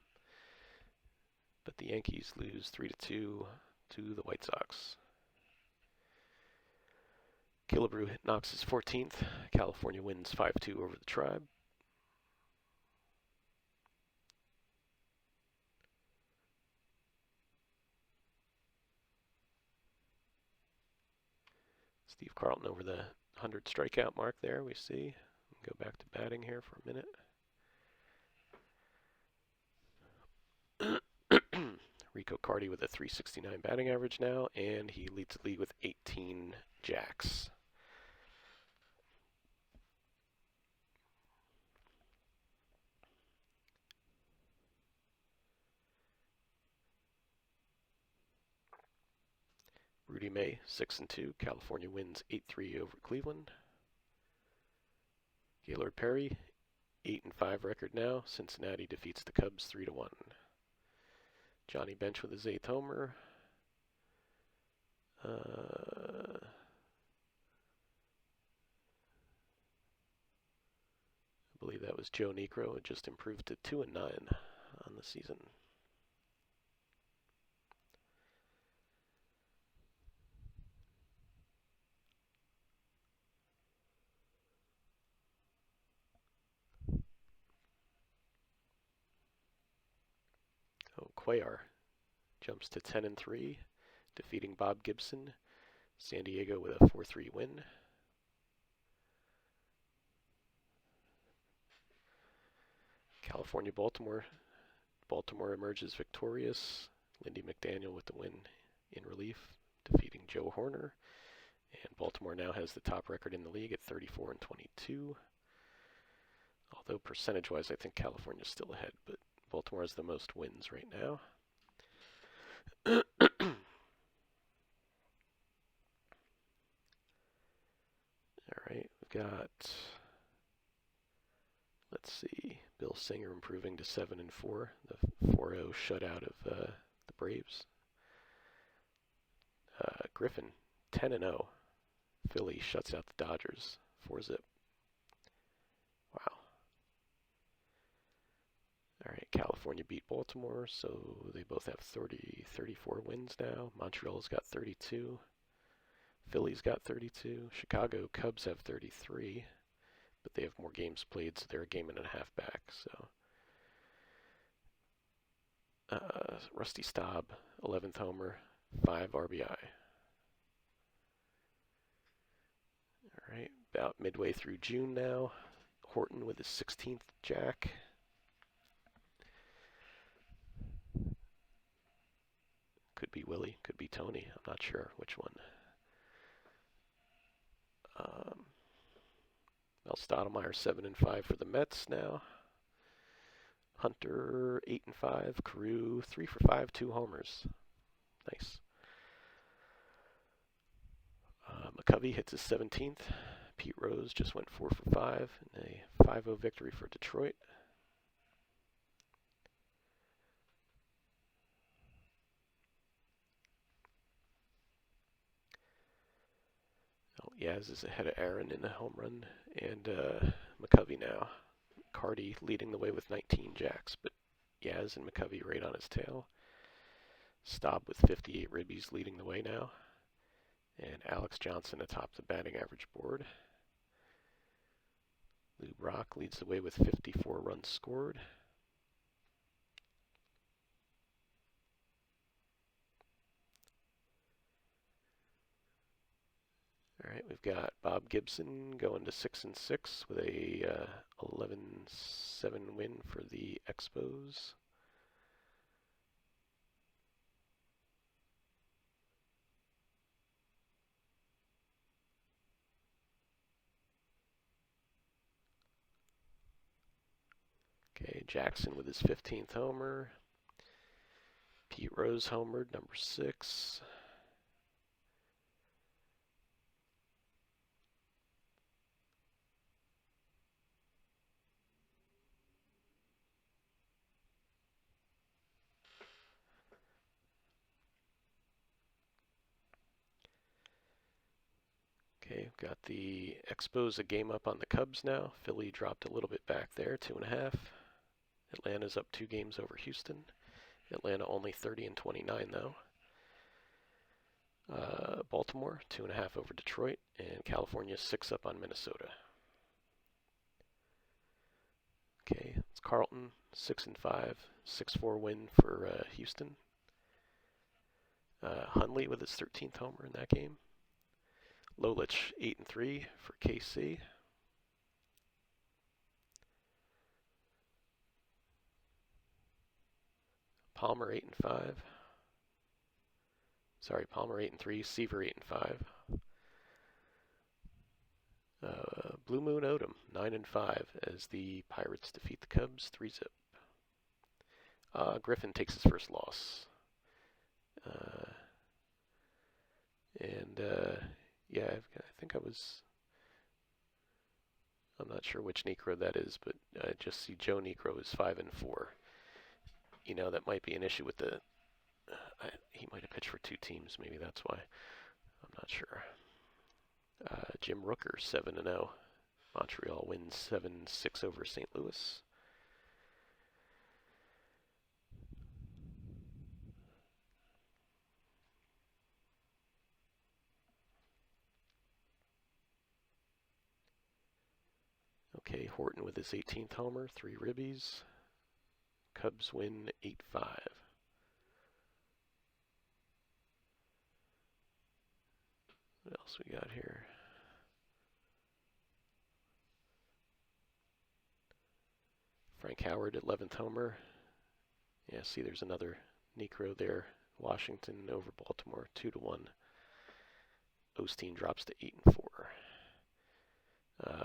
but the Yankees lose 3-2 to the White Sox. Killebrew knocks his 14th. California wins 5-2 over the Tribe. Steve Carlton over the 100 strikeout mark there, we see. Go back to batting here for a minute. Rico Carty with a .369 batting average now, and he leads the league with 18 jacks. Rudy May, 6-2. California wins 8-3 over Cleveland. Gaylord Perry, 8-5 record now. Cincinnati defeats the Cubs 3-1. Johnny Bench with his 8th homer. I believe that was Joe Niekro. It just improved to 2-9 on the season. Oh, Cuellar jumps to 10-3, defeating Bob Gibson. San Diego with a 4-3 win. California, Baltimore. Baltimore emerges victorious. Lindy McDaniel with the win in relief, defeating Joe Horner. And Baltimore now has the top record in the league at 34-22. Although percentage-wise, I think California's still ahead, but Baltimore has the most wins right now. All right, we've got, let's see, Bill Singer improving to 7-4, the 4-0 shutout of the Braves. Griffin, 10-0. Philly shuts out the Dodgers, 4-zip. Wow. All right, California beat Baltimore, so they both have 34 wins now. Montreal's got 32. Philly's got 32. Chicago Cubs have 33, but they have more games played, so they're a game and a half back. So Rusty Staub, 11th homer, 5 RBI. All right, about midway through June now. Horton with his 16th jack. Could be Willie, could be Tony. I'm not sure which one. Mel Stottlemyre 7-5 for the Mets now. Hunter 8-5. Carew 3 for 5, 2 homers. Nice. McCovey hits his 17th. Pete Rose just went 4 for 5 in a 5-0 victory for Detroit. Yaz is ahead of Aaron in the home run, and McCovey now. Carty leading the way with 19 jacks, but Yaz and McCovey right on his tail. Staub with 58 ribbies leading the way now, and Alex Johnson atop the batting average board. Lou Brock leads the way with 54 runs scored. All right, we've got Bob Gibson going to 6-6 with a 11-7 win for the Expos. Okay, Jackson with his 15th homer. Pete Rose homered, number 6. Okay, we've got the Expos a game up on the Cubs now. Philly dropped a little bit back there, 2.5. Atlanta's up 2 games over Houston. Atlanta only 30-29 though. Baltimore 2.5 over Detroit, and California 6 up on Minnesota. Okay, it's Carlton 6-5, 6-4 win for Houston. Hundley with his 13th homer in that game. Lolich 8-3 for KC. Palmer 8-5. Sorry, Palmer 8-3, Seaver 8-5. Blue Moon Odom 9-5 as the Pirates defeat the Cubs 3-zip. Griffin takes his first loss. Yeah, I think I'm not sure which Necro that is, but I just see Joe Necro is 5-4. You know, that might be an issue with the. He might have pitched for two teams, maybe that's why. I'm not sure. Jim Rooker 7-0. Montreal wins 7-6 over St. Louis. Okay, Horton with his 18th homer, 3 ribbies. Cubs win 8-5. What else we got here? Frank Howard, 11th homer. Yeah, see, there's another Necro there. Washington over Baltimore, 2-1. Osteen drops to 8-4.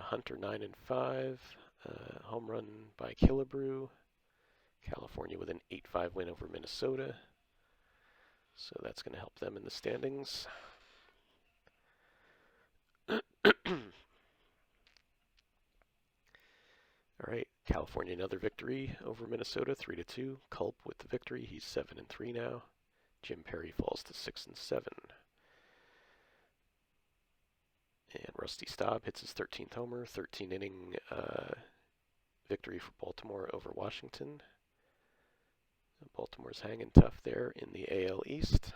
Hunter 9-5. Home run by Killebrew. California with an 8-5 win over Minnesota. So that's going to help them in the standings. All right, California another victory over Minnesota, 3-2. Culp with the victory. He's 7-3 now. Jim Perry falls to 6-7. And Rusty Staub hits his 13th homer, 13-inning victory for Baltimore over Washington. Baltimore's hanging tough there in the AL East.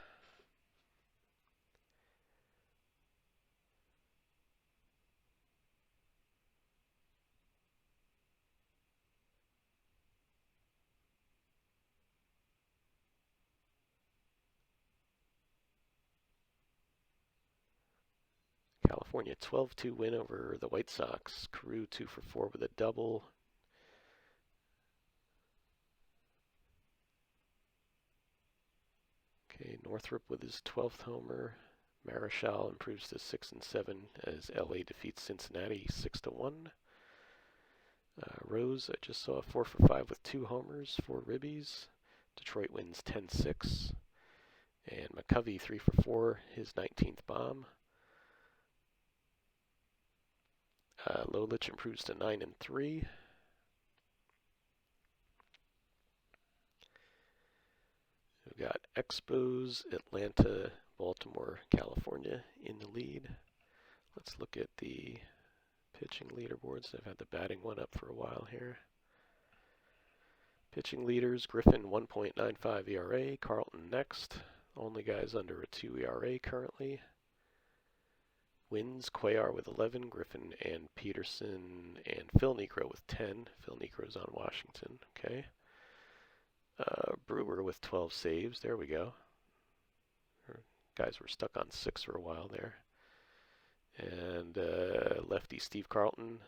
California 12-2 win over the White Sox. Carew 2-for-4 with a double. Okay, Northrup with his 12th homer. Marichal improves to 6-7 as LA defeats Cincinnati 6-1. Rose, I just saw 4-for-5 with 2 homers, 4 ribbies. Detroit wins 10-6. And McCovey 3-for-4, his 19th bomb. Lolich improves to 9-3. We've got Expos, Atlanta, Baltimore, California in the lead. Let's look at the pitching leaderboards. I've had the batting one up for a while here. Pitching leaders, Griffin 1.95 ERA, Carlton next. Only guys under a 2 ERA currently. Wins, Cuellar with 11, Griffin and Peterson and Phil Niekro with 10. Phil Niekro's on Washington, okay. Brewer with 12 saves, there we go. Guys were stuck on 6 for a while there. And lefty Steve Carlton,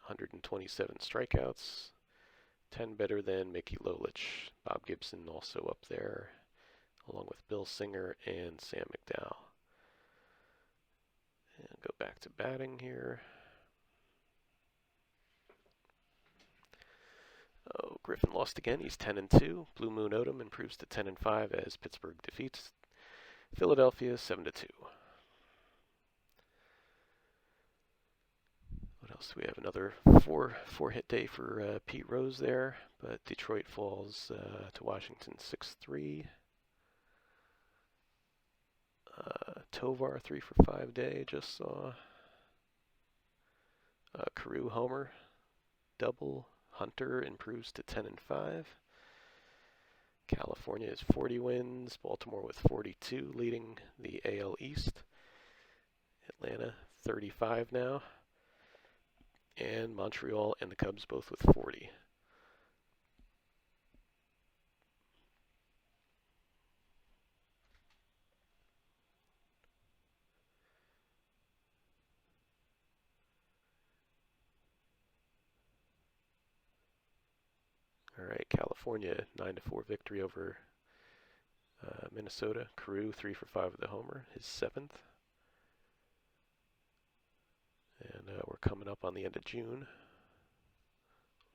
127 strikeouts. 10 better than Mickey Lolich. Bob Gibson also up there, along with Bill Singer and Sam McDowell. And go back to batting here. Oh, Griffin lost again. He's 10-2. Blue Moon Odom improves to 10-5 as Pittsburgh defeats Philadelphia 7-2. What else do we have? Another four-hit day for Pete Rose there, but Detroit falls to Washington 6-3. Tovar 3-for-5 day, just saw. Carew homer, double. Hunter improves to 10-5. California is 40 wins. Baltimore with 42, leading the AL East. Atlanta 35 now. And Montreal and the Cubs both with 40. All right, California 9-4 victory over Minnesota, Carew, 3 for 5 with the homer, his 7th. And we're coming up on the end of June.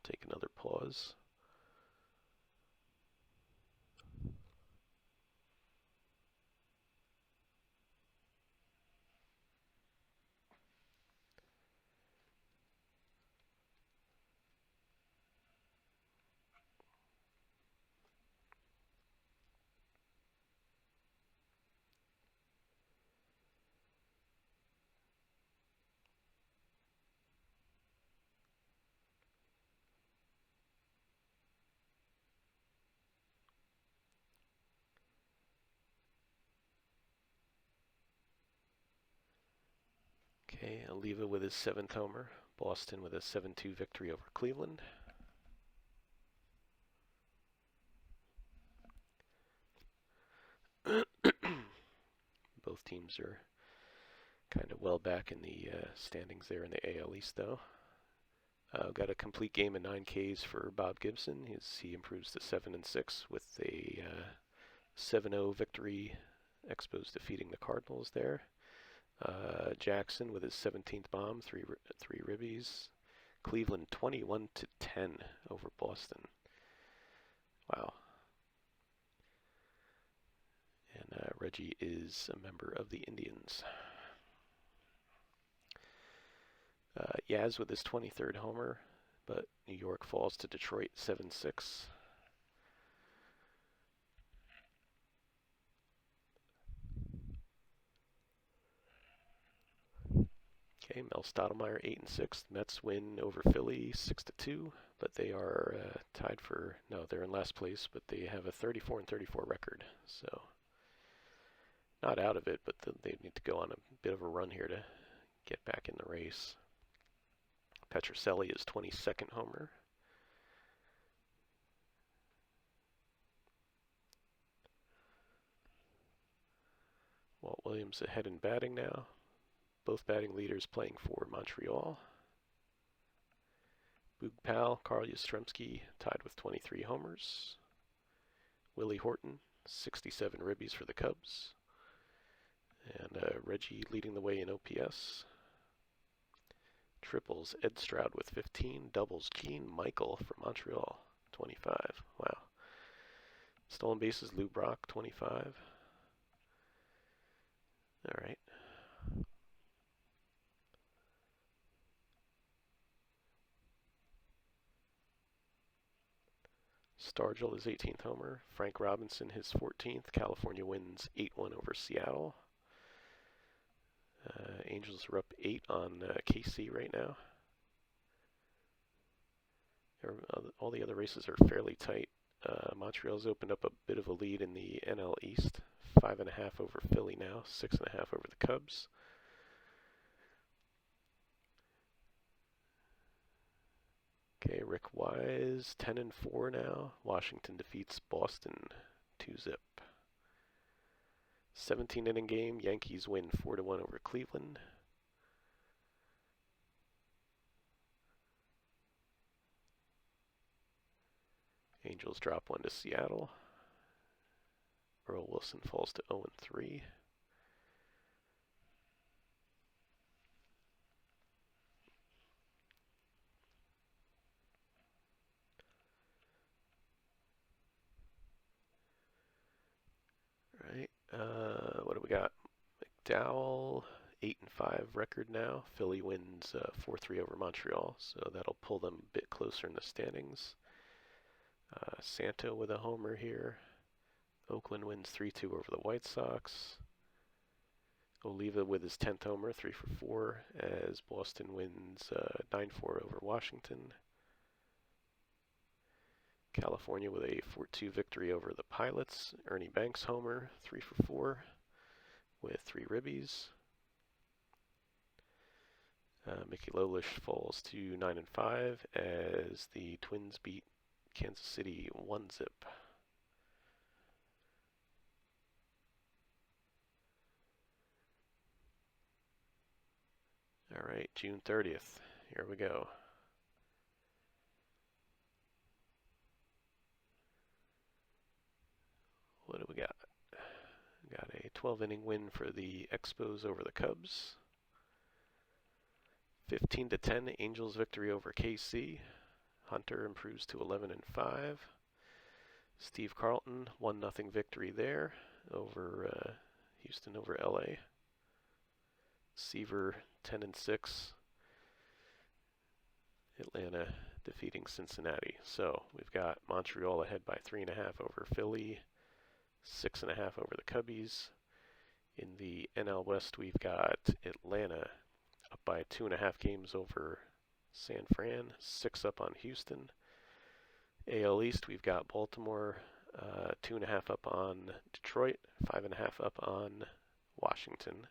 Take another pause. Okay, Oliva with his 7th homer. Boston with a 7-2 victory over Cleveland. Both teams are kind of well back in the standings there in the AL East, though. Got a complete game of 9 Ks for Bob Gibson. He improves to 7-6 with a 7-0 victory. Expos defeating the Cardinals there. Jackson with his 17th bomb, three ribbies. Cleveland 21-10 over Boston. Wow. And Reggie is a member of the Indians. Yaz with his 23rd homer, but New York falls to Detroit 7-6. Okay, Mel Stottlemyre 8-6. Mets win over Philly 6-2, but they are tied for, no, they're in last place, but they have a 34-34 record. So not out of it, but they need to go on a bit of a run here to get back in the race. Petrocelli is 22nd homer. Walt Williams ahead in batting now. Both batting leaders playing for Montreal. Boog Powell, Carl Yastrzemski tied with 23 homers. Willie Horton, 67 ribbies for the Cubs. And Reggie leading the way in OPS. Triples, Ed Stroud with 15. Doubles, Gene Michael for Montreal, 25. Wow. Stolen bases, Lou Brock, 25. All right. Stargell his 18th homer. Frank Robinson his 14th. California wins 8-1 over Seattle. Angels are up 8 on KC right now. All the other races are fairly tight. Montreal's opened up a bit of a lead in the NL East. 5.5 over Philly now. 6.5 over the Cubs. Okay, Rick Wise 10-4 now. Washington defeats Boston 2-zip. 17-inning game. Yankees win 4-1 over Cleveland. Angels drop 1 to Seattle. Earl Wilson falls to 0-3. Right. What do we got? McDowell 8-5 record now. Philly wins 4-3 over Montreal, so that'll pull them a bit closer in the standings. Santo with a homer here. Oakland wins 3-2 over the White Sox. Oliva with his 10th homer, 3 for 4, as Boston wins 9-4 over Washington. California with a 4-2 victory over the Pilots. Ernie Banks homer, 3 for 4, with 3 ribbies. Mickey Lolish falls to 9-5 as the Twins beat Kansas City 1-zip. All right, June 30th. Here we go. What do we got? 12-inning win for the Expos over the Cubs. 15-10 Angels victory over KC. Hunter improves to 11-5. Steve Carlton 1-0 victory there over Houston over LA. Seaver 10-6. Atlanta defeating Cincinnati. So we've got Montreal ahead by 3.5 over Philly, 6.5 over the Cubbies. In the NL West, we've got Atlanta up by 2.5 games over San Fran, 6 up on Houston. AL East, we've got Baltimore 2.5 up on Detroit, 5.5 up on Washington.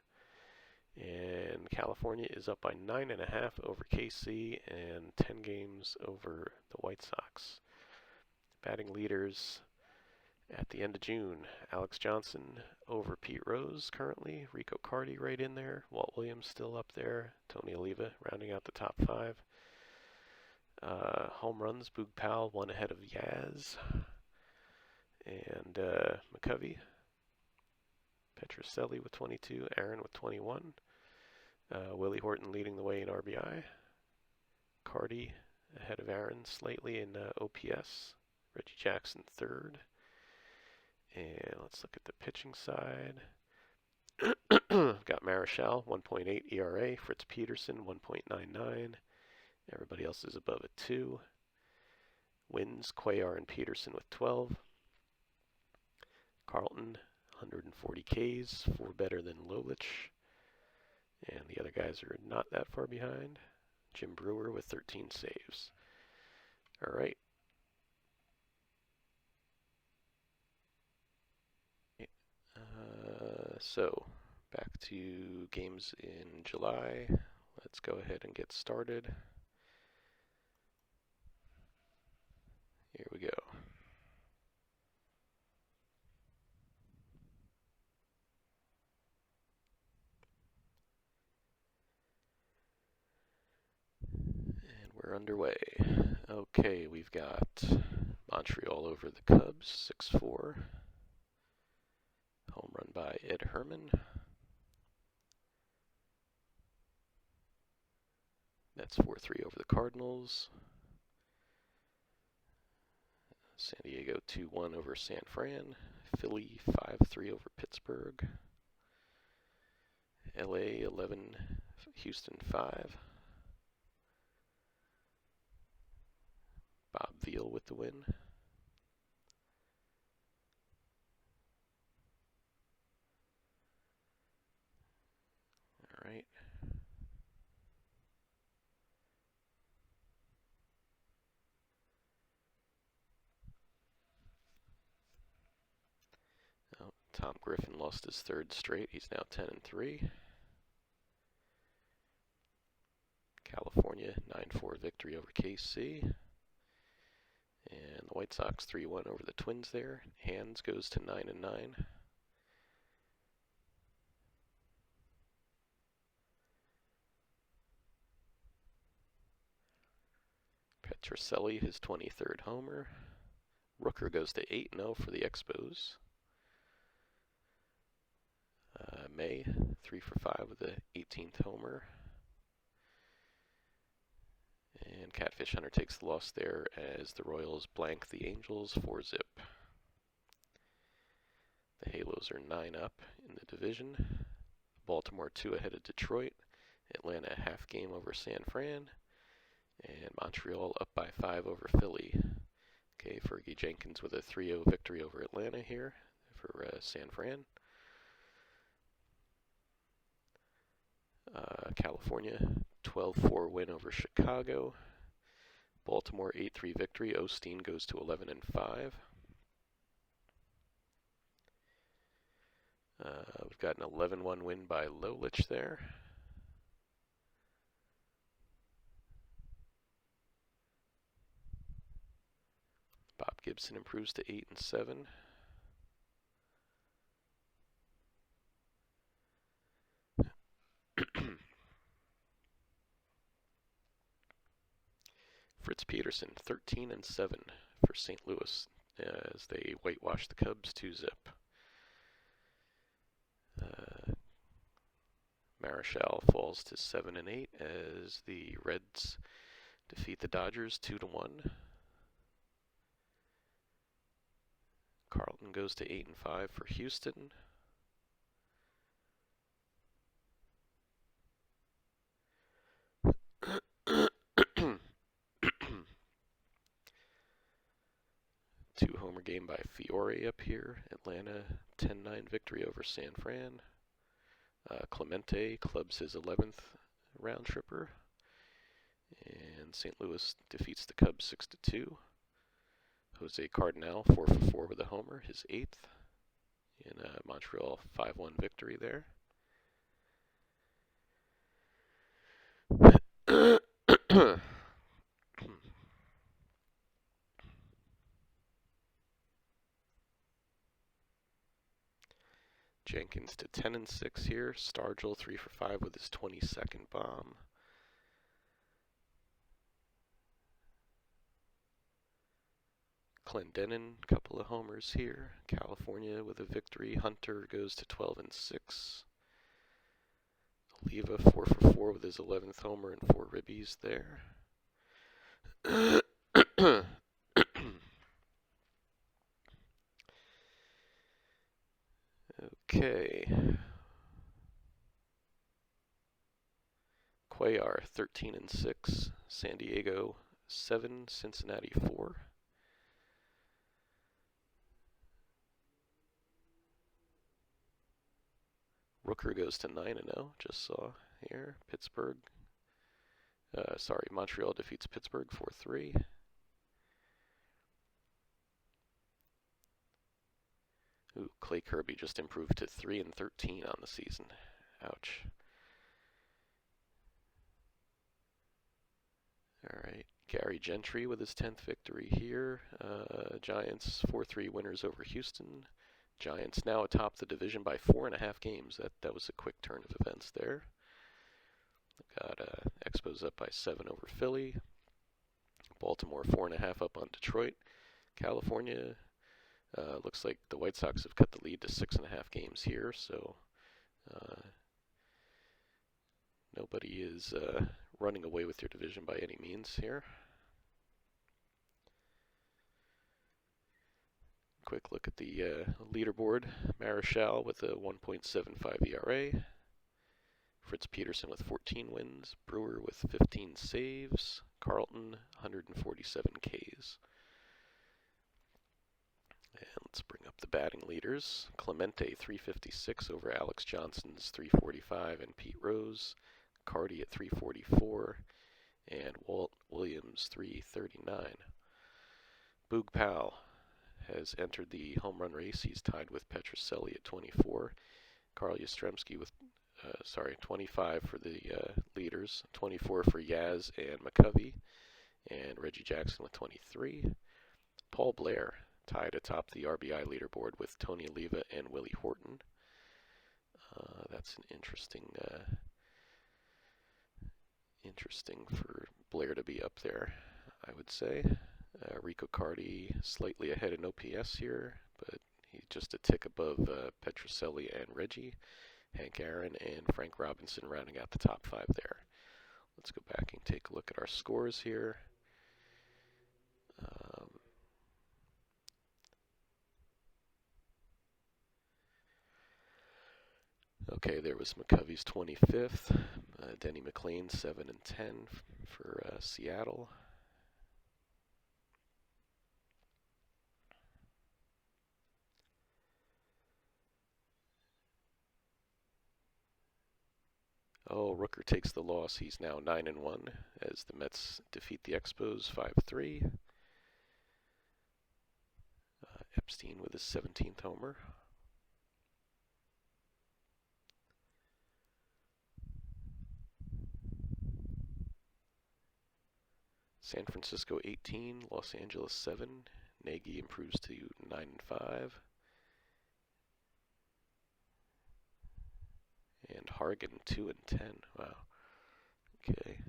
And California is up by 9.5 over KC and 10 games over the White Sox. Batting leaders at the end of June, Alex Johnson over Pete Rose currently, Rico Carty right in there, Walt Williams still up there, Tony Oliva rounding out the top 5. Home runs, Boog Powell 1 ahead of Yaz and McCovey. Petrocelli with 22, Aaron with 21. Willie Horton leading the way in RBI. Carty ahead of Aaron slightly in OPS. Reggie Jackson 3rd. And let's look at the pitching side. Got Marichal 1.8 ERA. Fritz Peterson 1.99. Everybody else is above a 2. Wins, Cuellar and Peterson with 12. Carlton 140 Ks, 4 better than Lolich. And the other guys are not that far behind. Jim Brewer with 13 saves. All right. So back to games in July. Let's go ahead and get started. Here we go. And we're underway. Okay, we've got Montreal over the Cubs, 6-4. Home run by Ed Herman. That's 4-3 over the Cardinals. San Diego 2-1 over San Fran. Philly 5-3 over Pittsburgh. LA 11, Houston 5. Bob Veal with the win. All right. Oh, Tom Griffin lost his 3rd straight. He's now 10-3. California 9-4 victory over KC. And the White Sox 3-1 over the Twins there. Hands goes to 9-9. Petrocelli, his 23rd homer. Rooker goes to 8-0 for the Expos. May, 3 for 5 with the 18th homer. And Catfish Hunter takes the loss there as the Royals blank the Angels 4-0. The Halos are 9 up in the division. Baltimore 2 ahead of Detroit. Atlanta a half game over San Fran. And Montreal up by 5 over Philly. Okay, Fergie Jenkins with a 3-0 victory over Atlanta here for San Fran. California 12-4 win over Chicago. Baltimore 8-3 victory. Osteen goes to 11-5. We've got an 11-1 win by Lolich there. Bob Gibson improves to 8-7. Fritz Peterson 13-7 for St. Louis as they whitewash the Cubs 2-0. Marichal falls to 7 and 8 as the Reds defeat the Dodgers 2-1. Carlton goes to 8 and 5 for Houston. Two-homer game by Fiore up here. Atlanta 10-9 victory over San Fran. Clemente clubs his 11th round tripper. And St. Louis defeats the Cubs 6-2. Jose Cardinal 4 for 4 with a homer, his 8th. In a Montreal 5-1 victory there. Jenkins to 10 and 6 here. Stargell 3 for 5 with his 22nd bomb. Clendenin, couple of homers here. California with a victory. Hunter goes to 12 and 6. Oliva 4 for 4 with his 11th homer and 4 ribbies there. Okay. Cuellar 13 and 6. San Diego 7. Cincinnati 4. Rooker goes to 9-0, just saw here. Pittsburgh. Montreal defeats Pittsburgh 4-3. Ooh, Clay Kirby just improved to 3 and 13 on the season. Ouch. All right, Gary Gentry with his 10th victory here. Giants 4-3 winners over Houston. Giants now atop the division by 4.5 games. That was a quick turn of events there. Got Expos up by 7 over Philly. Baltimore 4.5 up on Detroit. California looks like the White Sox have cut the lead to 6.5 games here. So nobody is running away with their division by any means here. Quick look at the leaderboard. Marichal with a 1.75 ERA. Fritz Peterson with 14 wins. Brewer with 15 saves. Carlton 147 Ks. And let's bring up the batting leaders. Clemente 356 over Alex Johnson's 345 and Pete Rose. Cardi at 344 and Walt Williams 339. Boog Powell has entered the home run race. He's tied with Petrocelli at 24. Carl Yastrzemski with 25 for the leaders, 24 for Yaz and McCovey, and Reggie Jackson with 23. Paul Blair tied atop the RBI leaderboard with Tony Oliva and Willie Horton. That's an interesting for Blair to be up there, I would say. Rico Cardi slightly ahead in OPS here, but he's just a tick above Petrocelli and Reggie. Hank Aaron and Frank Robinson rounding out the top 5 there. Let's go back and take a look at our scores here. Okay, there was McCovey's 25th. Denny McLean 7 and 10 for Seattle. Oh, Rooker takes the loss. He's now 9 and 1 as the Mets defeat the Expos 5-3. Epstein with his 17th homer. San Francisco 18, Los Angeles 7. Nagy improves to 9 and 5. And Hargan 2 and 10. Wow. Okay.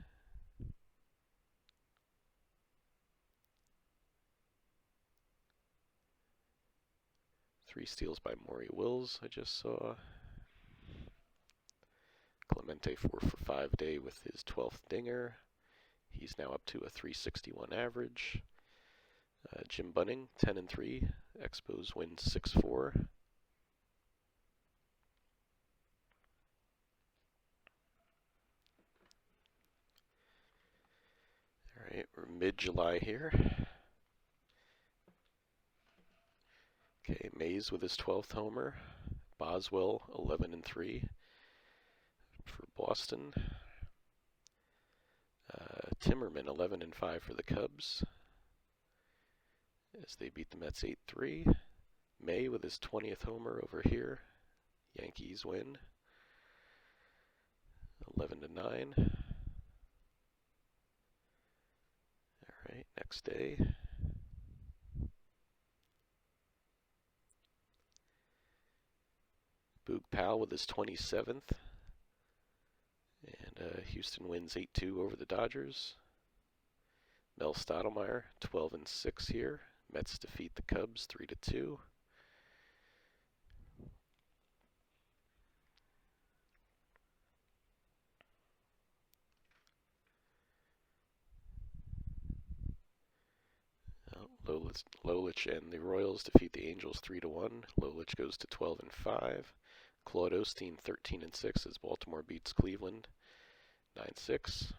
Three steals by Maury Wills, I just saw. Clemente 4 for 5 day with his 12th dinger. He's now up to a 361 average. Jim Bunning 10 and 3. Expos win 6-4. Alright, we're mid-July here. Okay, Mays with his 12th homer. Boswell 11 and 3 for Boston. Timmerman 11 and 5 for the Cubs as they beat the Mets 8-3. May with his 20th homer over here. Yankees win 11 to 9. All right, next day. Boog Powell with his 27th. And Houston wins 8-2 over the Dodgers. Mel Stottlemyre 12 and 6 here. Mets defeat the Cubs 3-2. Lolich and the Royals defeat the Angels 3-1. Lolich goes to 12 and 5. Claude Osteen 13 and 6 as Baltimore beats Cleveland 9-6.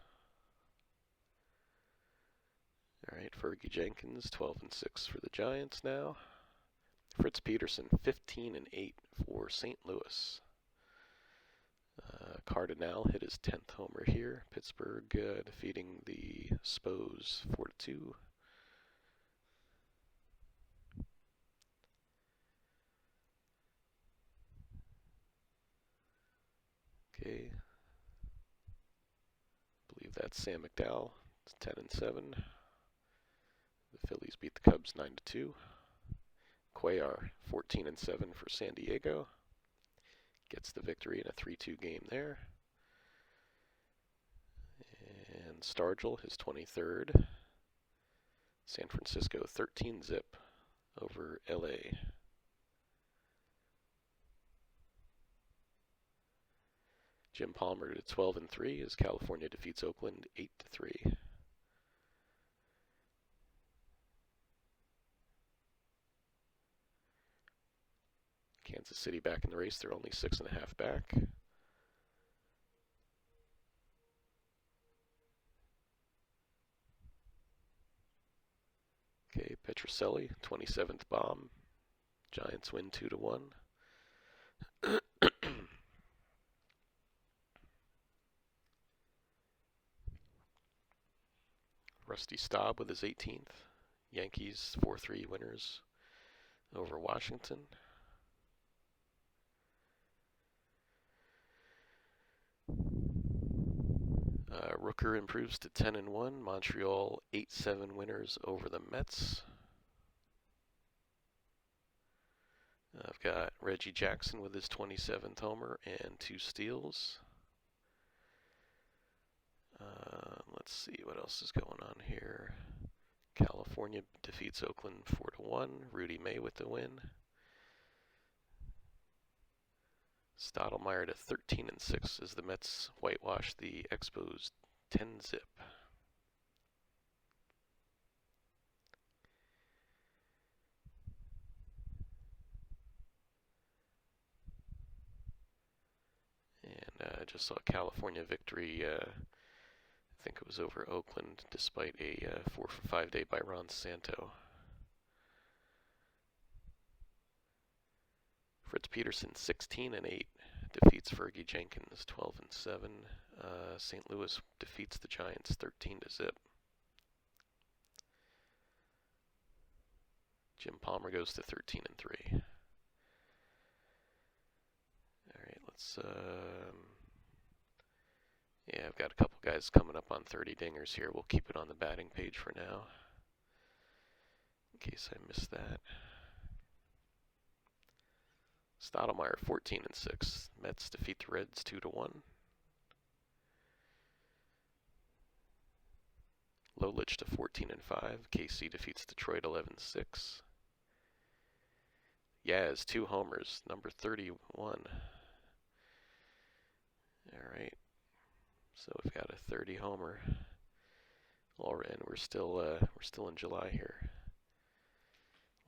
All right, Fergie Jenkins 12 and 6 for the Giants now. Fritz Peterson 15 and 8 for St. Louis. Cardinal hit his 10th homer here. Pittsburgh defeating the Spos 4-2. Okay. I believe that's Sam McDowell. It's 10 and 7. The Phillies beat the Cubs 9-2. Cuellar 14 and 7 for San Diego. Gets the victory in a 3-2 game there. And Stargell, his 23rd. San Francisco 13-zip over LA. Jim Palmer to 12 and 3 as California defeats Oakland 8-3. Kansas City back in the race. They're only 6.5 back. Okay, Petrocelli, 27th bomb. Giants win 2-1. Rusty Staub with his 18th. Yankees 4-3 winners over Washington. Rooker improves to 10 and 1. Montreal 8-7 winners over the Mets. I've got Reggie Jackson with his 27th homer and 2 steals. Let's see what else is going on here. California defeats Oakland 4-1. Rudy May with the win. Stottlemyre to 13 and 6 as the Mets whitewash the Expos 10-zip. And I just saw a California victory. I think it was over Oakland, despite a 4 for 5 day by Ron Santo. Fritz Peterson 16 and 8 defeats Fergie Jenkins 12 and 7. St. Louis defeats the Giants 13-zip. Jim Palmer goes to 13 and 3. All right, let's. Yeah, I've got a couple guys coming up on 30 dingers here. We'll keep it on the batting page for now, in case I missed that. Stottlemyre 14 and 6. Mets defeat the Reds 2-1. Lolich to 14 and 5. KC defeats Detroit 11-6. Yaz 2 homers, number 31. All right. So we've got a 30 homer. And we're still in July here.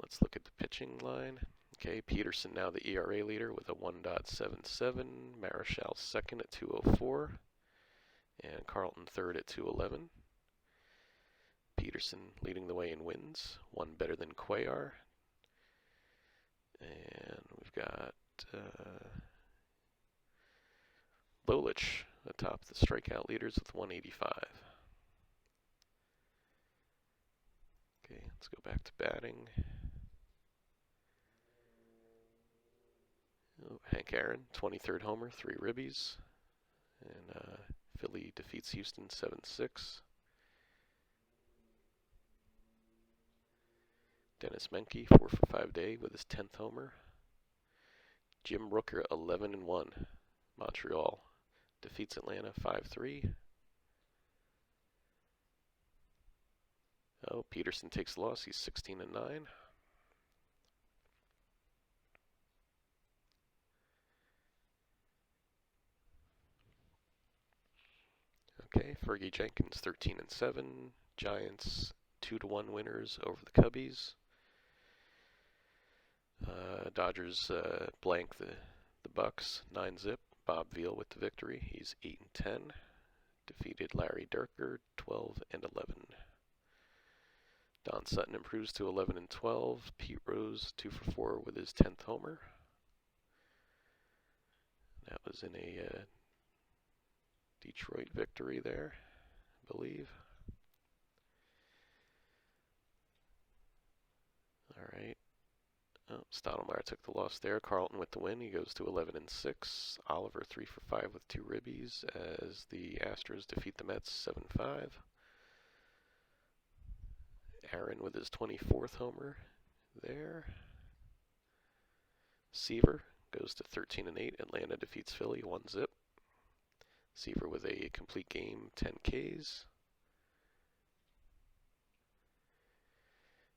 Let's look at the pitching line. Okay, Peterson now the ERA leader with a 1.77. Marichal second at 2.04. And Carlton third at 2.11. Peterson leading the way in wins, one better than Cuellar. And we've got Lolich atop the strikeout leaders with 185. Okay, let's go back to batting. Oh, Hank Aaron, 23rd homer, 3 ribbies. And Philly defeats Houston 7-6. Dennis Menke, 4 for 5 day with his 10th homer. Jim Rooker, 11-1. Montreal defeats Atlanta 5-3. Oh, Peterson takes the loss. He's 16-9. Okay, Fergie Jenkins, 13-7. Giants 2-1 winners over the Cubbies. Dodgers blank the Bucks 9-0. Bob Veal with the victory. He's 8-10. Defeated Larry Dierker 12-11. Don Sutton improves to 11-12. Pete Rose 2 for 4 with his 10th homer. That was in a Detroit victory there, I believe. All right. Oh, Stottlemyre took the loss there. Carlton with the win. He goes to 11-6. Oliver 3 for 5 with 2 ribbies as the Astros defeat the Mets 7-5. Aaron with his 24th homer there. Seaver goes to 13-8. Atlanta defeats Philly 1-0. Seaver with a complete game, 10 Ks.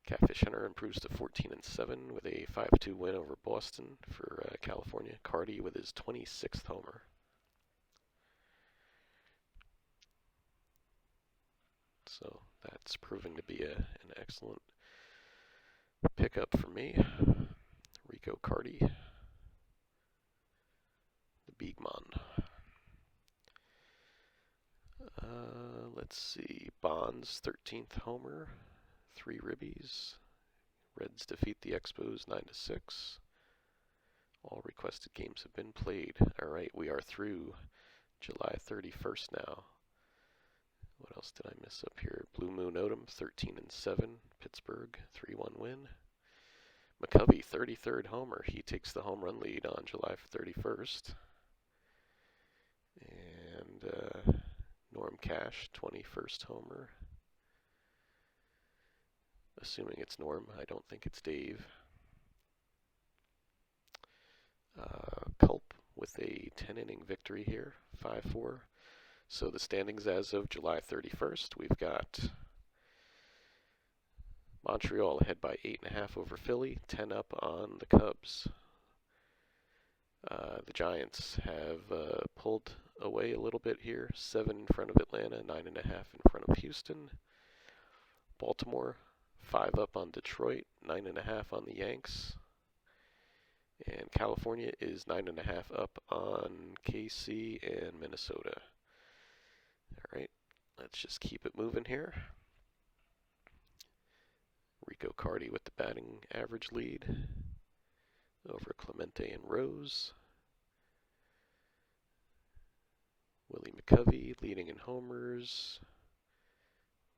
Catfish Hunter improves to 14-7 with a 5-2 win over Boston for California. Cardi with his 26th homer. So that's proving to be an excellent pickup for me. Rico Cardi, the big man. Let's see. Bonds, 13th homer, 3 ribbies. Reds defeat the Expos 9-6. All requested games have been played. All right, we are through July 31st now. What else did I miss up here? Blue Moon Odom, 13-7. Pittsburgh, 3-1 win. McCovey, 33rd homer. He takes the home run lead on July 31st. And Norm Cash, 21st homer. Assuming it's Norm, I don't think it's Dave. Culp with a 10-inning victory here, 5-4. So the standings as of July 31st, we've got Montreal ahead by 8.5 over Philly, 10 up on the Cubs. The Giants have pulled away a little bit here, 7 in front of Atlanta, 9.5 in front of Houston. Baltimore, 5 up on Detroit, 9.5 on the Yanks. And California is 9.5 up on KC and Minnesota. All right, let's just keep it moving here. Rico Cardi with the batting average lead over Clemente and Rose. Willie McCovey leading in homers.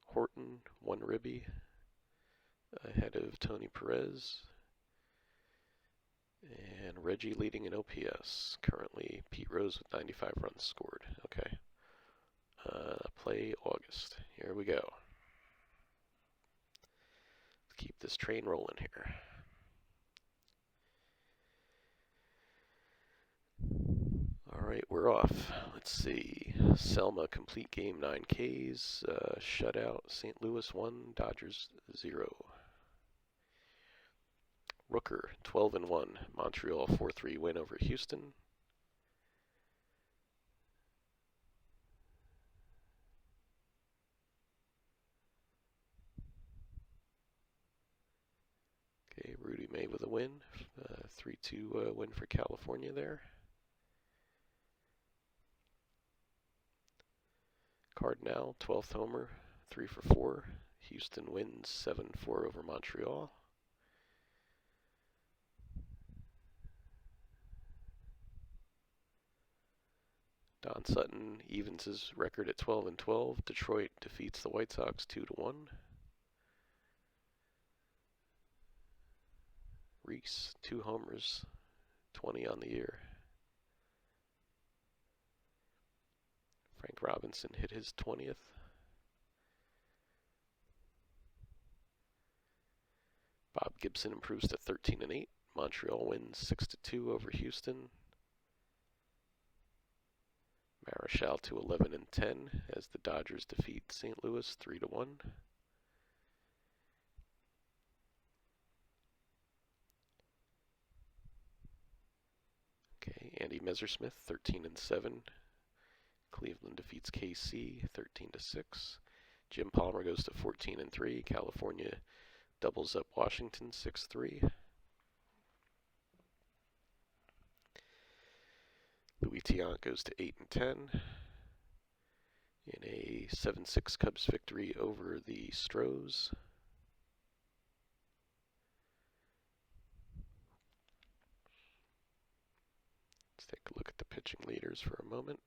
Horton, 1 ribby, ahead of Tony Perez. And Reggie leading in OPS. Currently Pete Rose with 95 runs scored. Okay. Play August. Here we go. Let's keep this train rolling here. All right, we're off. Let's see. Selma, complete game, 9 Ks. Shutout, St. Louis 1, Dodgers 0. Rooker, 12-1. Montreal 4-3 win over Houston. the win. 3-2 win for California there. Cardinal, 12th homer, 3 for 4. Houston wins 7-4 over Montreal. Don Sutton evens his record at 12-12. Detroit defeats the White Sox 2-1. Reese, 2 homers, 20 on the year. Frank Robinson hit his 20th. Bob Gibson improves to 13-8. Montreal wins 6-2 over Houston. Marichal to 11-10 as the Dodgers defeat St. Louis 3-1. Okay, Andy Messersmith 13-7. Cleveland defeats KC 13-6. Jim Palmer goes to 14-3. California doubles up Washington 6-3. Louis Tiant goes to 8-10 in a 7-6 Cubs victory over the Stros. Let's take a look at the pitching leaders for a moment.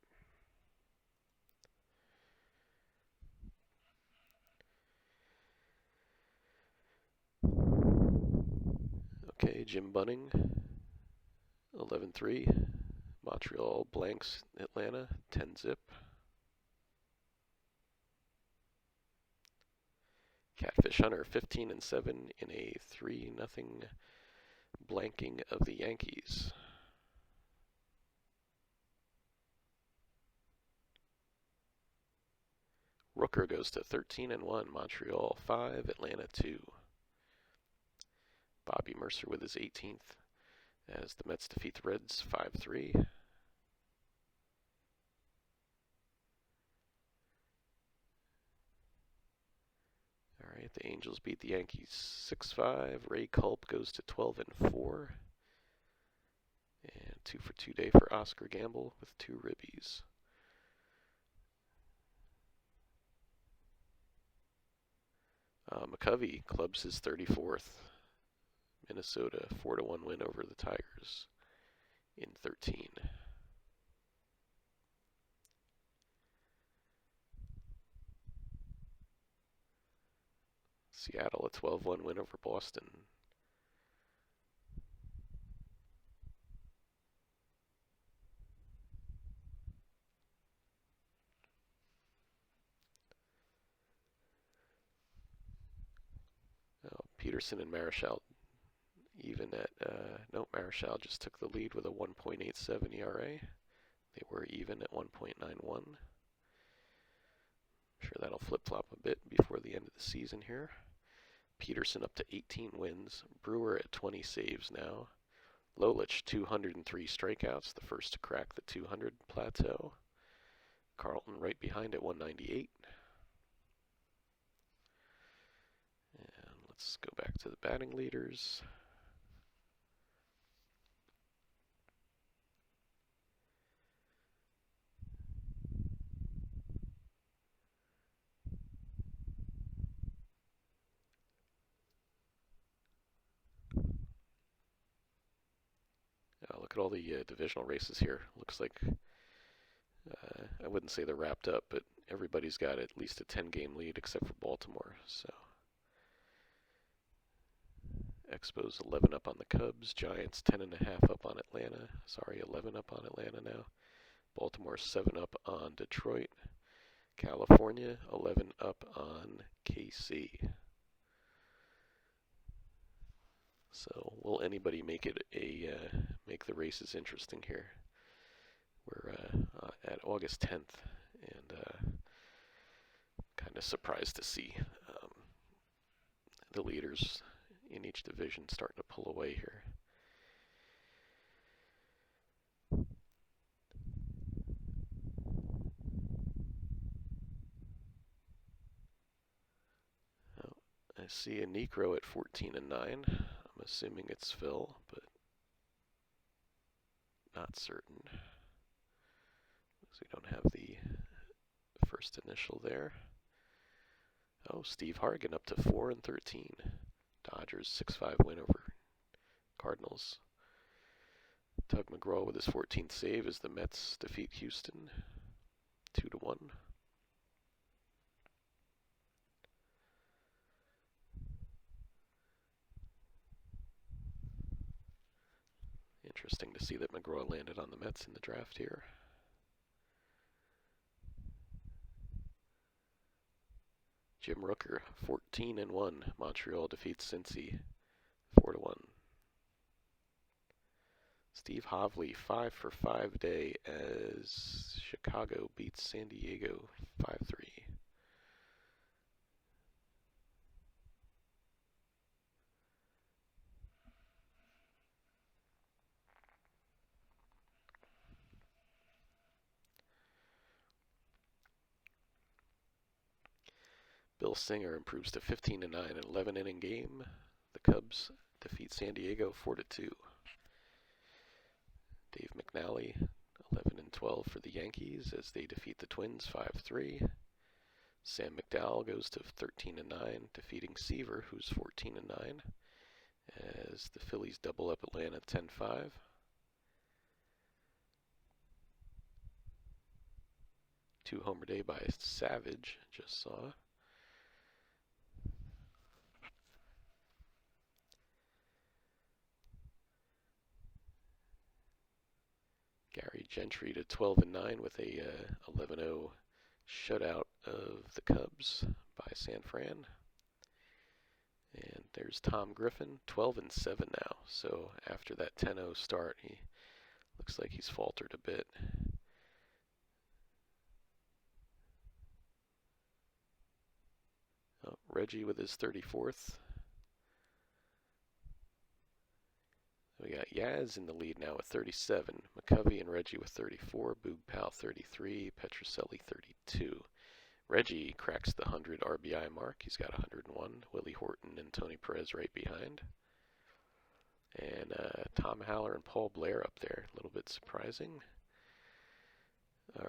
Okay, Jim Bunning, 11-3. Montreal blanks Atlanta, 10-zip. Catfish Hunter, 15-7 in a 3-0 blanking of the Yankees. Rooker goes to 13-1. Montreal 5, Atlanta 2. Bobby Mercer with his 18th as the Mets defeat the Reds 5-3. All right, the Angels beat the Yankees 6-5. Ray Culp goes to 12-4. And 2-for-2 day for Oscar Gamble with 2 ribbies. McCovey clubs his 34th. Minnesota 4-1 win over the Tigers in 13. Seattle a 12-1 win over Boston. Peterson and Marichal even at, no, Marichal just took the lead with a 1.87 ERA. They were even at 1.91. I'm sure that'll flip-flop a bit before the end of the season here. Peterson up to 18 wins. Brewer at 20 saves now. Lolich, 203 strikeouts, the first to crack the 200 plateau. Carlton right behind at 198. And let's go back to the batting leaders. Look at all the divisional races here. Looks like, I wouldn't say they're wrapped up, but everybody's got at least a 10-game lead except for Baltimore. So Expos 11 up on the Cubs. Giants 10.5 up on Atlanta. Sorry, 11 up on Atlanta now. Baltimore 7 up on Detroit. California 11 up on KC. So will anybody make it make the races interesting here? We're at August 10th, and kind of surprised to see the leaders in each division starting to pull away here. I see a Necro at 14-9. I'm assuming it's Phil, but not certain. Because we don't have the first initial there. Oh, Steve Hargan up to 4-13. Dodgers 6-5 win over Cardinals. Doug McGraw with his 14th save as the Mets defeat Houston 2-1. Interesting to see that McGraw landed on the Mets in the draft here. Jim Rooker 14-1. Montreal defeats Cincy 4-1. Steve Hovley 5 for 5 day as Chicago beats San Diego 5-3. Bill Singer improves to 15-9 in an 11-inning game. The Cubs defeat San Diego 4-2. Dave McNally 11-12 for the Yankees as they defeat the Twins 5-3. Sam McDowell goes to 13-9, defeating Seaver, who's 14-9, as the Phillies double up Atlanta 10-5. Two-homer day by Savage, just saw. Gary Gentry to 12-9 with a 11-0 shutout of the Cubs by San Fran. And there's Tom Griffin, 12-7 now. So after that 10-0 start, he looks like he's faltered a bit. Oh, Reggie with his 34th. We got Yaz in the lead now with 37. McCovey and Reggie with 34. Boog Powell 33. Petroselli 32. Reggie cracks the 100 RBI mark. He's got 101. Willie Horton and Tony Perez right behind. And Tom Haller and Paul Blair up there. A little bit surprising.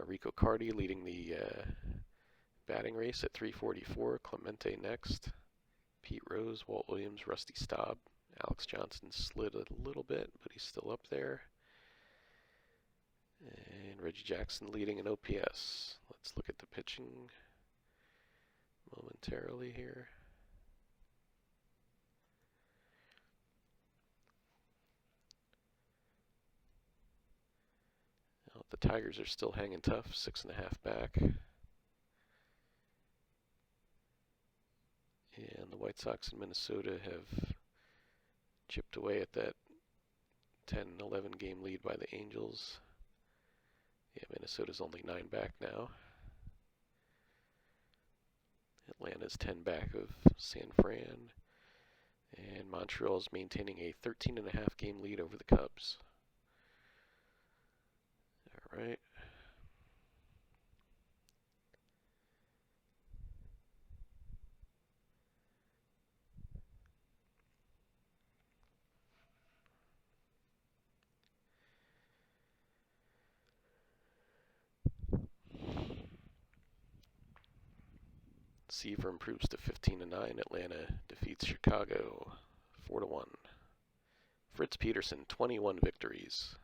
Rico Cardi leading the batting race at 344. Clemente next. Pete Rose, Walt Williams, Rusty Staub. Alex Johnson slid a little bit, but he's still up there. And Reggie Jackson leading in OPS. Let's look at the pitching momentarily here. Well, the Tigers are still hanging tough, 6.5 back. And the White Sox in Minnesota have chipped away at that 10-11 game lead by the Angels. Yeah, Minnesota's only 9 back now. Atlanta's 10 back of San Fran. And Montreal's maintaining a 13.5 game lead over the Cubs. All right. Seaver improves to 15-9. Atlanta defeats Chicago 4-1. Fritz Peterson, 21 victories.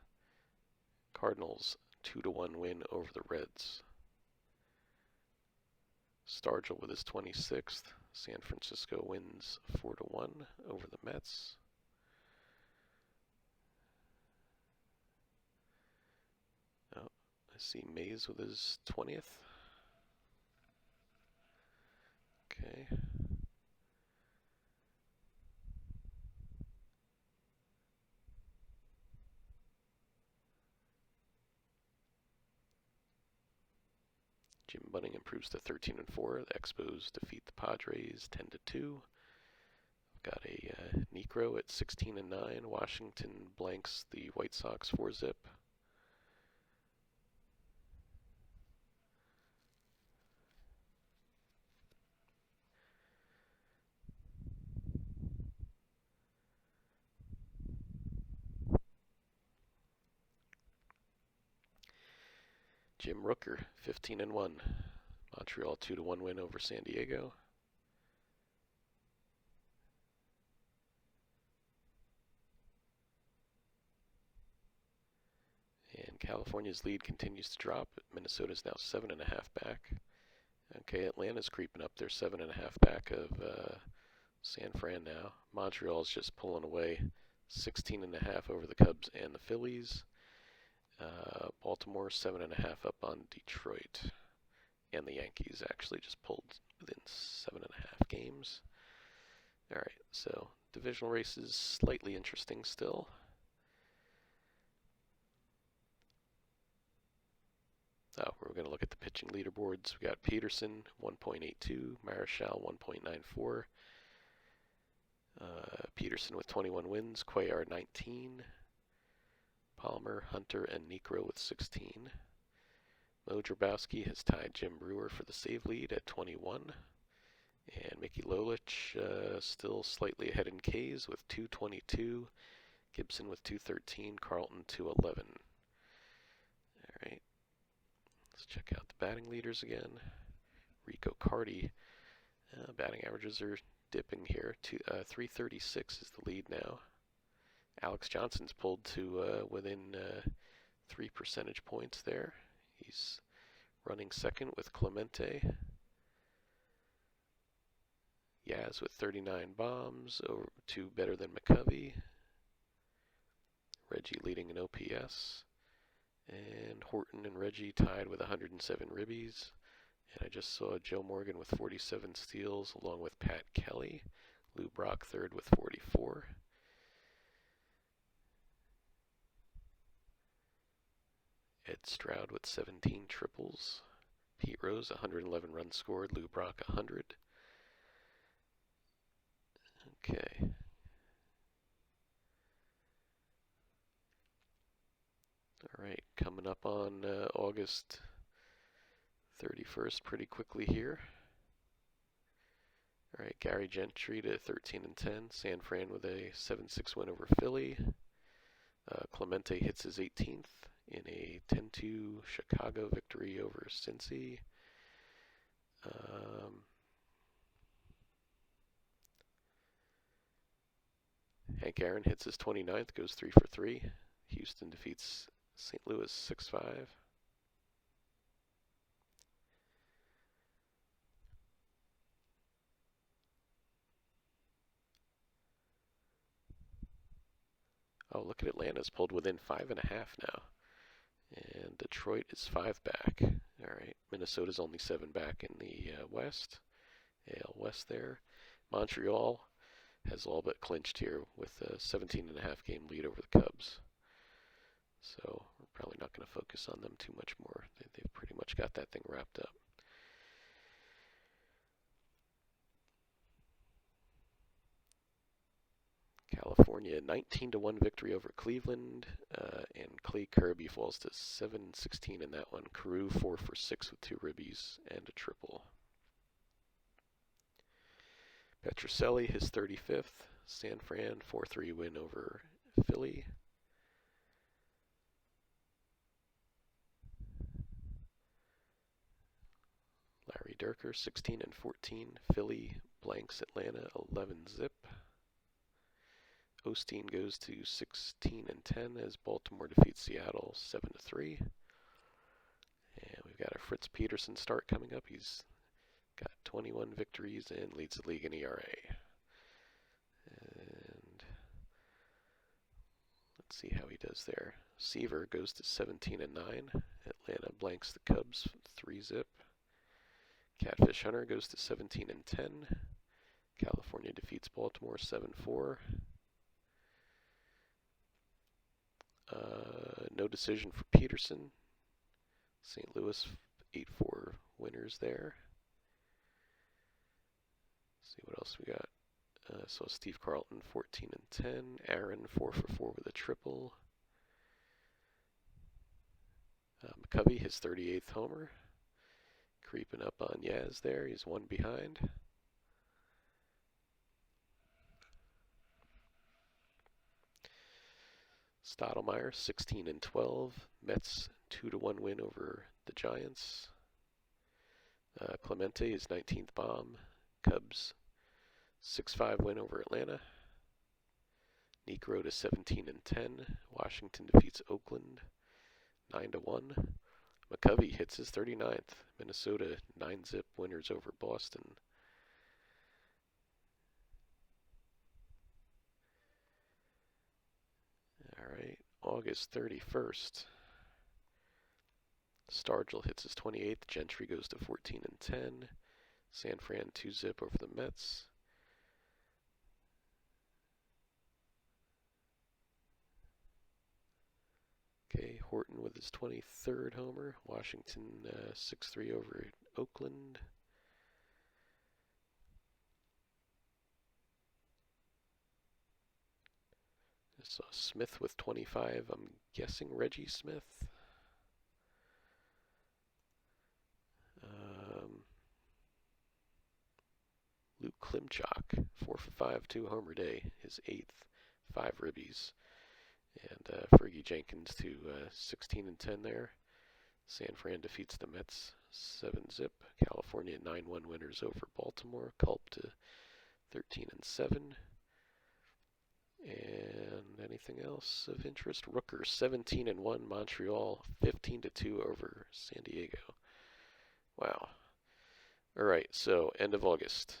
Cardinals 2-1 win over the Reds. Stargell with his 26th. San Francisco wins 4-1 over the Mets. Oh, I see Mays with his 20th. Okay. Jim Bunning improves to 13-4. The Expos defeat the Padres 10-2. Got a Necro at 16-9. Washington blanks the White Sox 4-zip. Jim Rooker, 15-1. Montreal 2-1 win over San Diego. And California's lead continues to drop. Minnesota's now 7.5 back. Okay, Atlanta's creeping up. They're 7.5 back of San Fran now. Montreal's just pulling away, 16.5 over the Cubs and the Phillies. Baltimore 7.5 up on Detroit, and the Yankees actually just pulled within 7.5 games. All right, so divisional races slightly interesting still. We're going to look at the pitching leaderboards. We got Peterson 1.82, Marichal 1.94. Peterson with 21 wins, Cuellar 19, Palmer, Hunter, and Niekro with 16. Mo Drabowski has tied Jim Brewer for the save lead at 21. And Mickey Lolich still slightly ahead in Ks with 222. Gibson with 213. Carlton 211. All right. Let's check out the batting leaders again. Rico Carty. Batting averages are dipping here. 336 is the lead now. Alex Johnson's pulled to within 3 percentage points there. He's running second with Clemente. Yaz with 39 bombs, over 2 better than McCovey. Reggie leading in OPS. And Horton and Reggie tied with 107 ribbies. And I just saw Joe Morgan with 47 steals, along with Pat Kelly. Lou Brock third with 44. Ed Stroud with 17 triples. Pete Rose, 111 runs scored. Lou Brock, 100. Okay. All right, coming up on August 31st pretty quickly here. All right, Gary Gentry to 13-10. San Fran with a 7-6 win over Philly. Clemente hits his 18th in a 10-2 Chicago victory over Cincy. Hank Aaron hits his 29th, goes 3 for 3. Houston defeats St. Louis 6-5. Oh, look at Atlanta's pulled within 5.5 now. And Detroit is 5 back. All right, Minnesota's only 7 back in the West. AL West there. Montreal has all but clinched here with a 17.5 game lead over the Cubs. So we're probably not going to focus on them too much more. They've pretty much got that thing wrapped up. California 19-1 victory over Cleveland, and Clay Kirby falls to 7-16 in that one. Carew 4 for 6 with 2 ribbies and a triple. Petrocelli his 35th. San Fran 4-3 win over Philly. Larry Durker 16-14. Philly blanks Atlanta 11-zip. Osteen goes to 16-10 as Baltimore defeats Seattle 7-3. And we've got a Fritz Peterson start coming up. He's got 21 victories and leads the league in ERA. And let's see how he does there. Seaver goes to 17-9. Atlanta blanks the Cubs 3-zip. Catfish Hunter goes to 17-10. California defeats Baltimore 7-4. No decision for Peterson. St. Louis 8-4 winners there. Let's see what else we got. So Steve Carlton 14-10. Aaron 4 for 4 with a triple. McCovey his 38th homer. Creeping up on Yaz there. He's 1 behind. Stottlemyre 16-12. Mets 2-1 win over the Giants. Clemente his 19th bomb. Cubs 6-5 win over Atlanta. Negro to 17-10. Washington defeats Oakland 9-1. McCovey hits his 39th. Minnesota 9-zip winners over Boston. All right, August 31st. Stargell hits his 28th. Gentry goes to 14-10. San Fran 2-zip over the Mets. Okay, Horton with his 23rd homer. Washington 6-3 over Oakland. I saw Smith with 25. I'm guessing Reggie Smith. Luke Klimchak, 4 for 5, 2-homer day, his 8th, 5 ribbies. And Fergie Jenkins to 16-10 there. San Fran defeats the Mets 7-zip. California 9-1 winners over Baltimore. Culp to 13-7. And anything else of interest? Rooker 17-1. Montreal 15-2 over San Diego. Wow. All right, so end of August.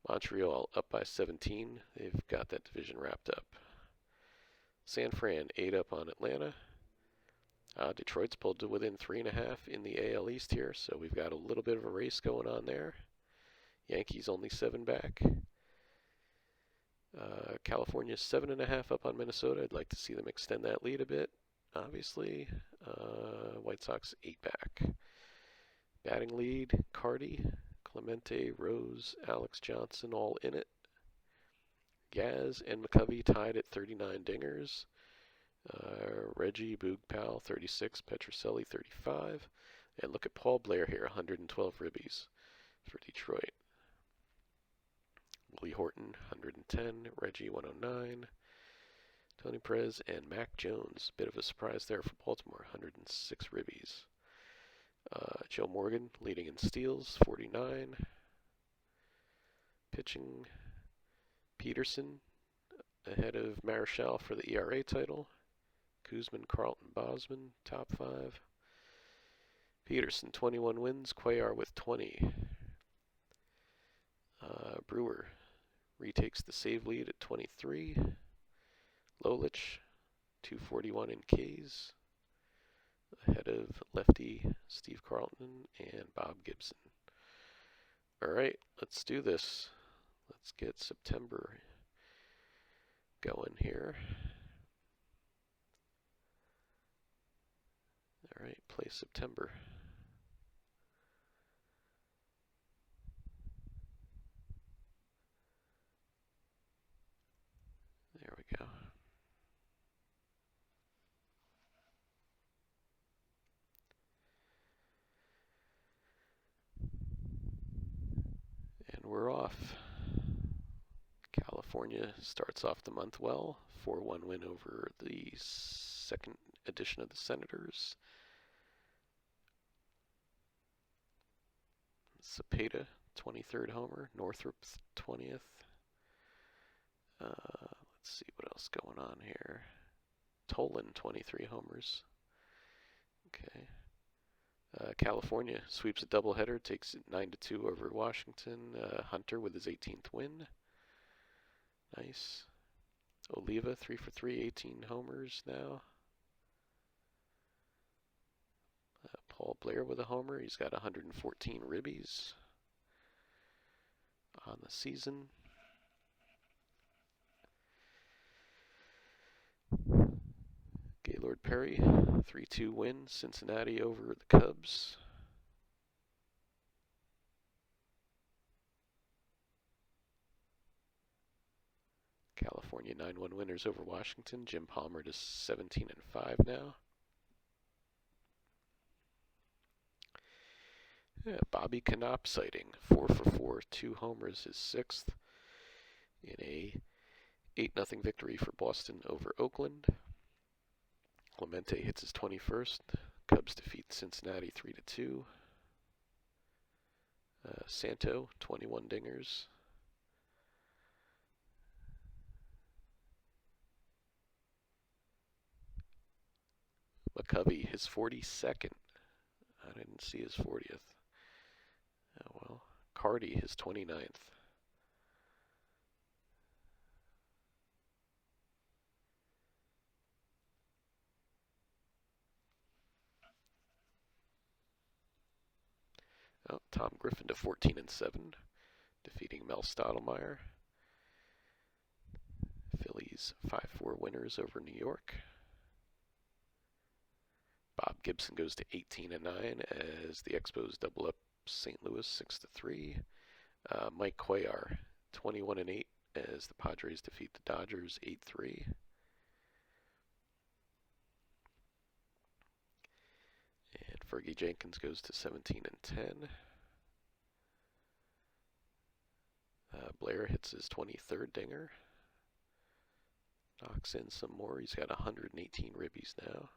Montreal up by 17. They've got that division wrapped up. San Fran 8 up on Atlanta. Detroit's pulled to within 3.5 in the AL East here, so we've got a little bit of a race going on there. Yankees only 7 back. California 7.5 up on Minnesota. I'd like to see them extend that lead a bit, obviously. White Sox 8 back. Batting lead, Cardi, Clemente, Rose, Alex Johnson all in it. Gaz and McCovey tied at 39 dingers. Reggie, Boog Powell, 36. Petrocelli, 35. And look at Paul Blair here, 112 ribbies for Detroit. Willie Horton, 110. Reggie, 109. Tony Perez and Mac Jones, bit of a surprise there for Baltimore, 106 ribbies. Joe Morgan leading in steals, 49. Pitching, Peterson ahead of Marichal for the ERA title. Kuzman, Carlton, Bosman, top 5. Peterson, 21 wins. Cuellar with 20. Brewer retakes the save lead at 23. Lolich, 241 in Ks. Ahead of lefty Steve Carlton and Bob Gibson. All right, let's do this. Let's get September going here. All right, play September. There we go. And we're off. California starts off the month well. 4-1 win over the second edition of the Senators. Cepeda, 23rd homer. Northrup, 20th. Let's see what else going on here. Tolan, 23 homers. Okay. California sweeps a doubleheader, takes it 9-2 over Washington. Hunter with his 18th win. Nice. Oliva, 3 for 3, 18 homers now. Paul Blair with a homer. He's got 114 ribbies on the season. Gaylord Perry, 3-2 win. Cincinnati over the Cubs. California 9-1 winners over Washington. Jim Palmer to 17-5 now. Yeah, Bobby Knopp sighting, 4 for 4, 2 homers, his 6th in a 8-0 victory for Boston over Oakland. Clemente hits his 21st. Cubs defeat Cincinnati 3-2. Santo, 21 dingers. McCovey, his 42nd. I didn't see his 40th. Oh well. Cardi, his 29th. Oh, Tom Griffin to 14-7, defeating Mel Stottlemyre. Phillies 5-4 winners over New York. Bob Gibson goes to 18-9 as the Expos double up St. Louis 6-3. Mike Cuellar 21-8 as the Padres defeat the Dodgers 8-3. And Fergie Jenkins goes to 17-10. Blair hits his 23rd dinger. Knocks in some more. He's got 118 ribbies now.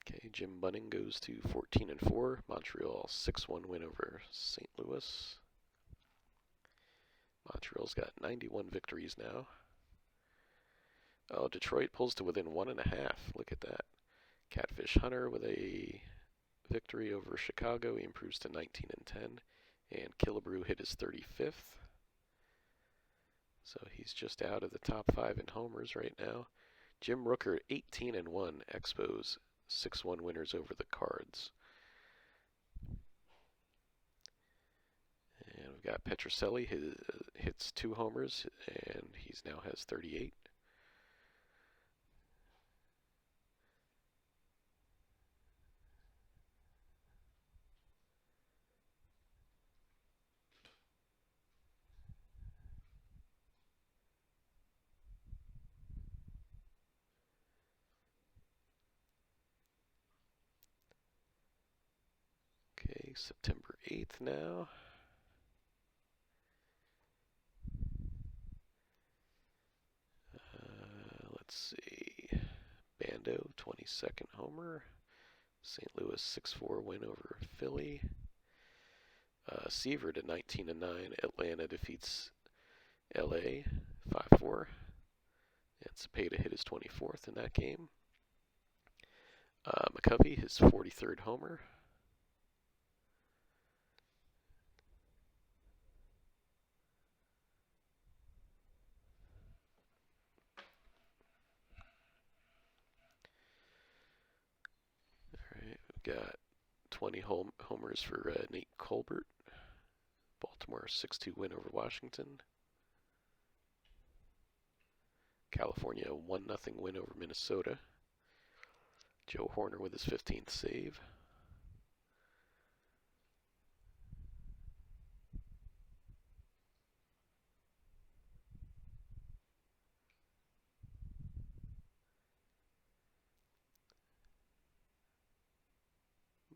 Okay, Jim Bunning goes to 14-4. Montreal 6-1 win over St. Louis. Montreal's got 91 victories now. Oh, Detroit pulls to within 1.5. Look at that. Catfish Hunter with a victory over Chicago. He improves to 19-10. And Killebrew hit his 35th. So he's just out of the top 5 in homers right now. Jim Rooker 18-1. Expos 6-1 winners over the Cards. And we've got Petrocelli, hits 2 homers, and he now has 38. Okay, September 8th now. Let's see. Bando, 22nd homer. St. Louis 6-4 win over Philly. Seaver to 19-9. Atlanta defeats LA 5-4. And Cepeda hit his 24th in that game. McCovey, his 43rd homer. Alright, we've got 20 homers for Nate Colbert. Baltimore 6-2 win over Washington. California 1-0 win over Minnesota. Joe Horner with his 15th save.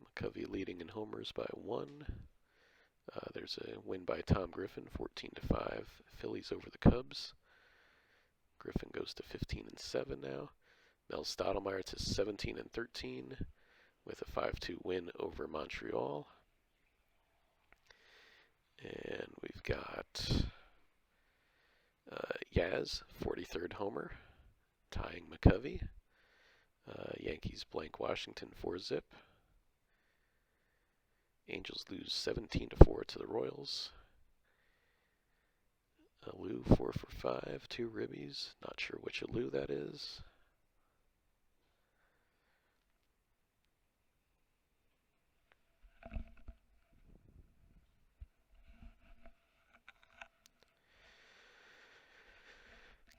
McCovey leading in homers by 1. There's a win by Tom Griffin, 14-5. Phillies over the Cubs. Griffin goes to 15-7 now. Mel Stottlemyre to 17-13 with a 5-2 win over Montreal. And we've got Yaz, 43rd homer, tying McCovey. Yankees blank Washington 4-0. Angels lose 17-4 to the Royals. Alou 4 for 5, 2 ribbies. Not sure which Alou that is.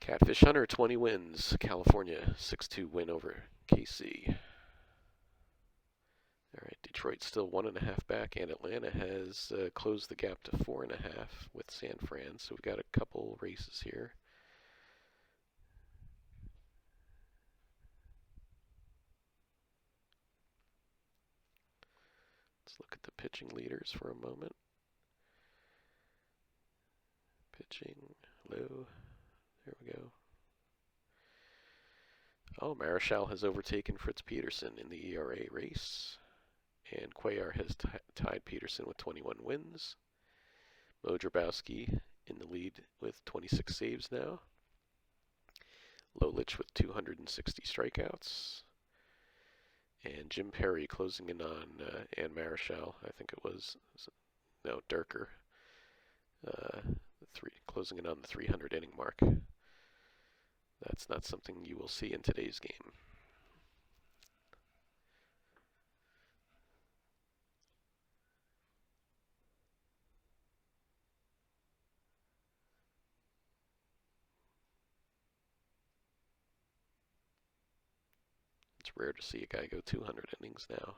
Catfish Hunter 20 wins. California 6-2 win over KC. Alright, Detroit's still 1.5 back, and Atlanta has closed the gap to 4.5 with San Fran, so we've got a couple races here. Let's look at the pitching leaders for a moment. Pitching. Hello. There we go. Oh, Marichal has overtaken Fritz Peterson in the ERA race. And Cuellar has tied Peterson with 21 wins. Mo Drabowski in the lead with 26 saves now. Lolich with 260 strikeouts. And Jim Perry closing in on Ann Marichal, I think it was. No, Durker. Closing in on the 300 inning mark. That's not something you will see in today's game. It's rare to see a guy go 200 innings now.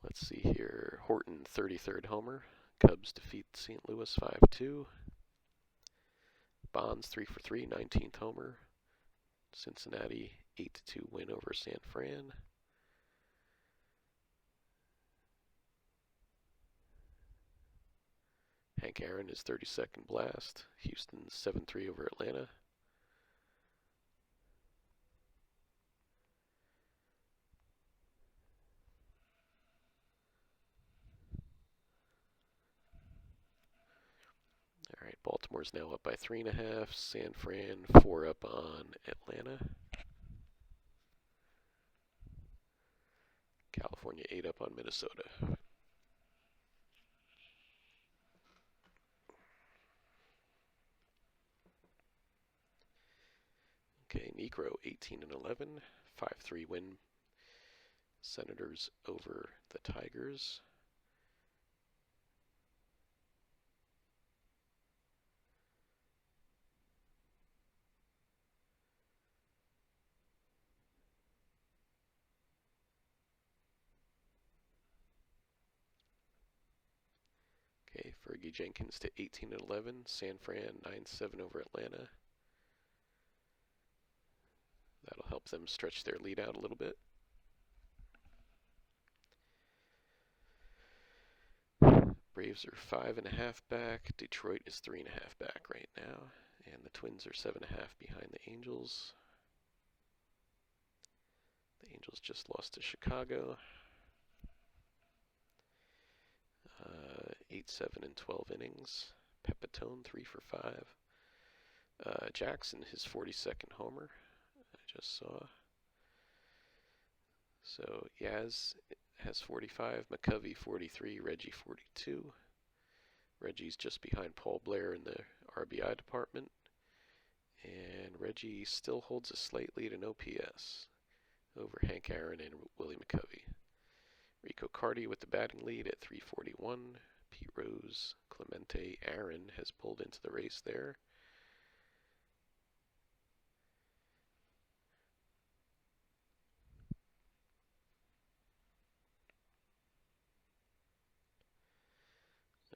Let's see here. Horton, 33rd homer. Cubs defeat St. Louis 5-2. Bonds, 3 for 3, 19th homer. Cincinnati, 8-2 win over San Fran. Hank Aaron is 32nd blast. Houston 7-3 over Atlanta. All right, Baltimore's now up by 3.5. San Fran 4 up on Atlanta. California 8 up on Minnesota. Okay, Negro 18-11, 5-3 win. Senators over the Tigers. Okay, Fergie Jenkins to 18-11, San Fran 9-7 over Atlanta. That'll help them stretch their lead out a little bit. Braves are 5.5 back. Detroit is 3.5 back right now. And the Twins are 7.5 behind the Angels. The Angels just lost to Chicago. 8-7 in 12 innings. Pepitone 3 for 5. Jackson, his 42nd homer. I just saw. So Yaz has 45, McCovey 43, Reggie 42. Reggie's just behind Paul Blair in the RBI department. And Reggie still holds a slight lead in OPS over Hank Aaron and Willie McCovey. Rico Carty with the batting lead at 341. Pete Rose, Clemente, Aaron has pulled into the race there.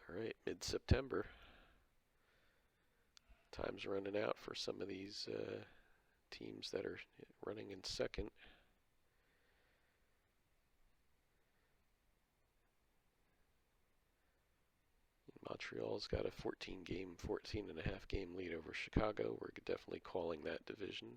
All right, mid-September. Time's running out for some of these teams that are running in second. Montreal's got a 14 and a half game lead over Chicago. We're definitely calling that division.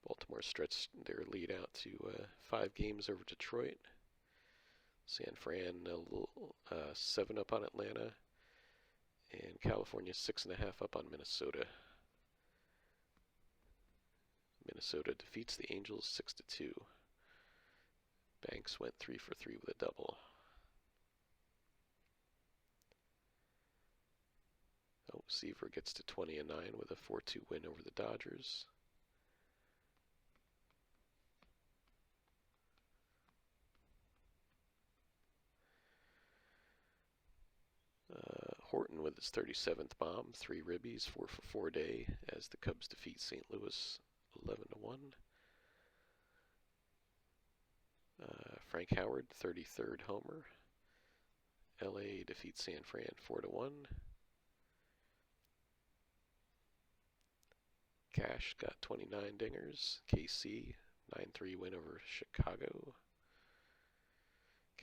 Baltimore stretched their lead out to 5 games over Detroit. San Fran 7 up on Atlanta. And California 6.5 up on Minnesota. Minnesota defeats the Angels 6-2. Banks went 3 for 3 with a double. Oh, Seaver gets to 20-9 with a 4-2 win over the Dodgers. Horton with his 37th bomb, 3 ribbies, 4 for 4 day as the Cubs defeat St. Louis 11-1. Frank Howard, 33rd homer. LA defeats San Fran 4-1. Cash got 29 dingers. KC 9-3 win over Chicago.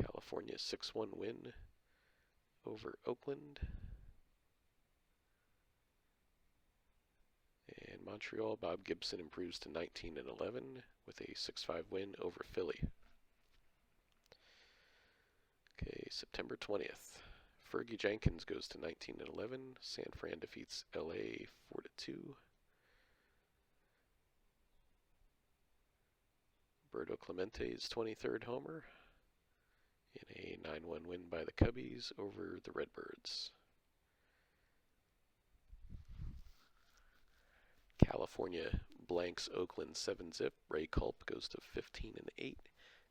California 6-1 win over Oakland. And Montreal, Bob Gibson improves to 19-11 with a 6-5 win over Philly. Okay, September 20th. Fergie Jenkins goes to 19-11. San Fran defeats LA 4-2. Roberto Clemente's 23rd homer in a 9-1 win by the Cubbies over the Redbirds. California blanks Oakland 7-zip. Ray Culp goes to 15-8.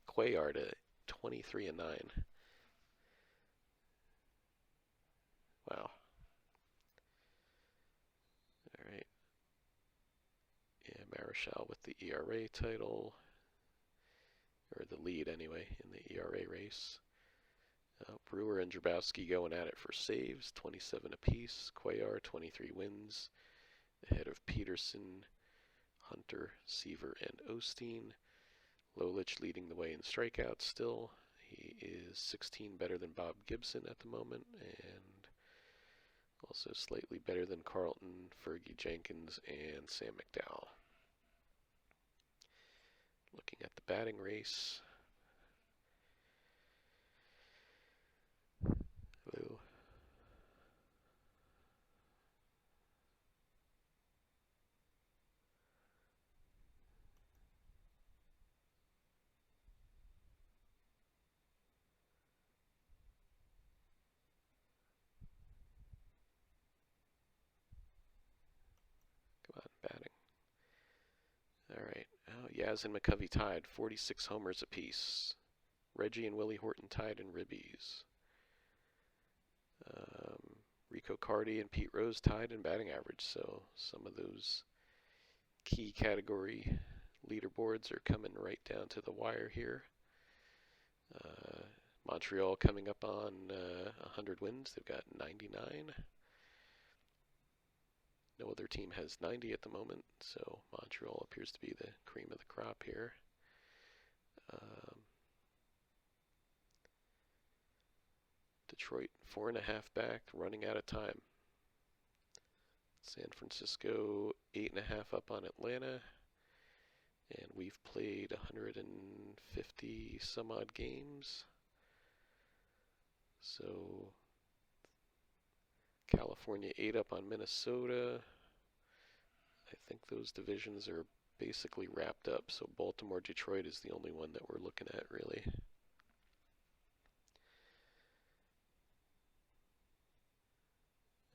Cuellar to 23-9. Wow. All right. Yeah, Marichal with the ERA title, or the lead anyway, in the ERA race. Brewer and Grabowski going at it for saves, 27 apiece. Cuellar, 23 wins, ahead of Peterson, Hunter, Seaver, and Osteen. Lolich leading the way in strikeouts still. He is 16 better than Bob Gibson at the moment, and also slightly better than Carlton, Fergie Jenkins, and Sam McDowell. Looking at the batting race. Hello. Come on, batting. All right. Oh, Yaz and McCovey tied, 46 homers apiece. Reggie and Willie Horton tied in ribbies. Rico Cardi and Pete Rose tied in batting average, so some of those key category leaderboards are coming right down to the wire here. Montreal coming up on 100 wins. They've got 99. No other team has 90 at the moment, so Montreal appears to be the cream of the crop here. Detroit 4.5 back, running out of time. San Francisco 8.5 up on Atlanta, and we've played 150 some odd games. So California 8 up on Minnesota. I think those divisions are basically wrapped up, so Baltimore, Detroit is the only one that we're looking at really.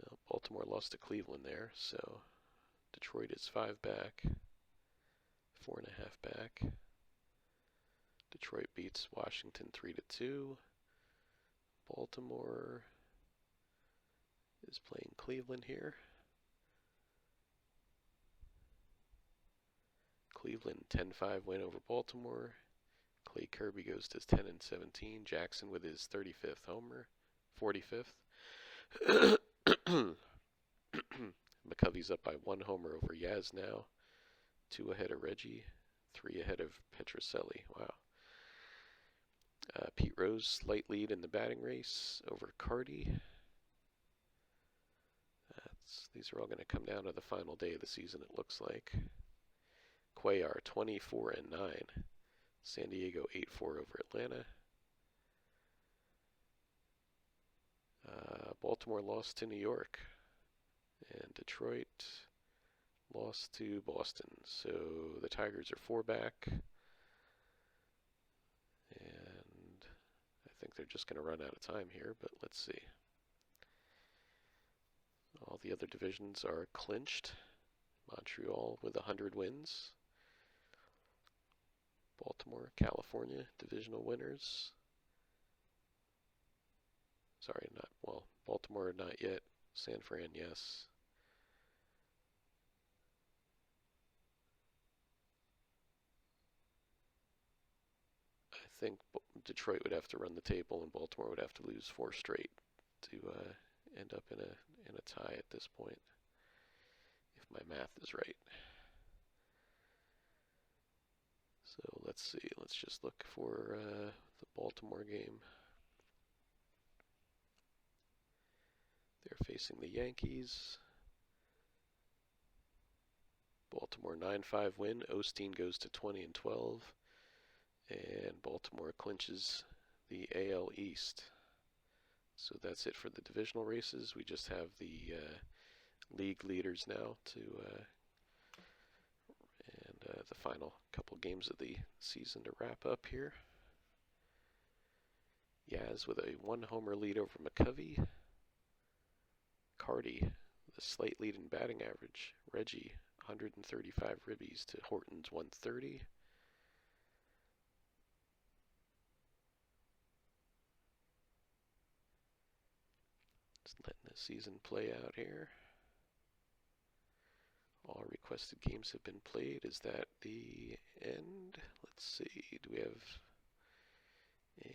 Well, Baltimore lost to Cleveland there, so Detroit is 5 back, 4.5 back. Detroit beats Washington 3-2. Baltimore is playing Cleveland here. Cleveland 10-5 win over Baltimore. Clay Kirby goes to 10-17. Jackson with his 35th homer, 45th. McCovey's up by 1 homer over Yaz now. 2 ahead of Reggie, 3 ahead of Petrocelli. Wow. Pete Rose, slight lead in the batting race over Cardi. These are all going to come down to the final day of the season, it looks like. Cuellar 24-9. San Diego 8-4 over Atlanta. Baltimore lost to New York. And Detroit lost to Boston. So the Tigers are 4 back. And I think they're just going to run out of time here, but let's see. All the other divisions are clinched. Montreal with 100 wins. Baltimore, California, divisional winners. Sorry, Baltimore, not yet. San Fran, yes. I think Detroit would have to run the table and Baltimore would have to lose 4 straight to end up in a tie at this point, if my math is right. So let's see. Let's just look for the Baltimore game. They're facing the Yankees. Baltimore 9-5 win. Osteen goes to 20-12, and Baltimore clinches the AL East. So that's it for the divisional races. We just have the league leaders now and the final couple games of the season to wrap up here. Yaz with a 1-homer lead over McCovey. Cardi, the slight lead in batting average. Reggie, 135 ribbies to Horton's 130. Just letting the season play out here. All requested games have been played. Is that the end? Let's see. Do we have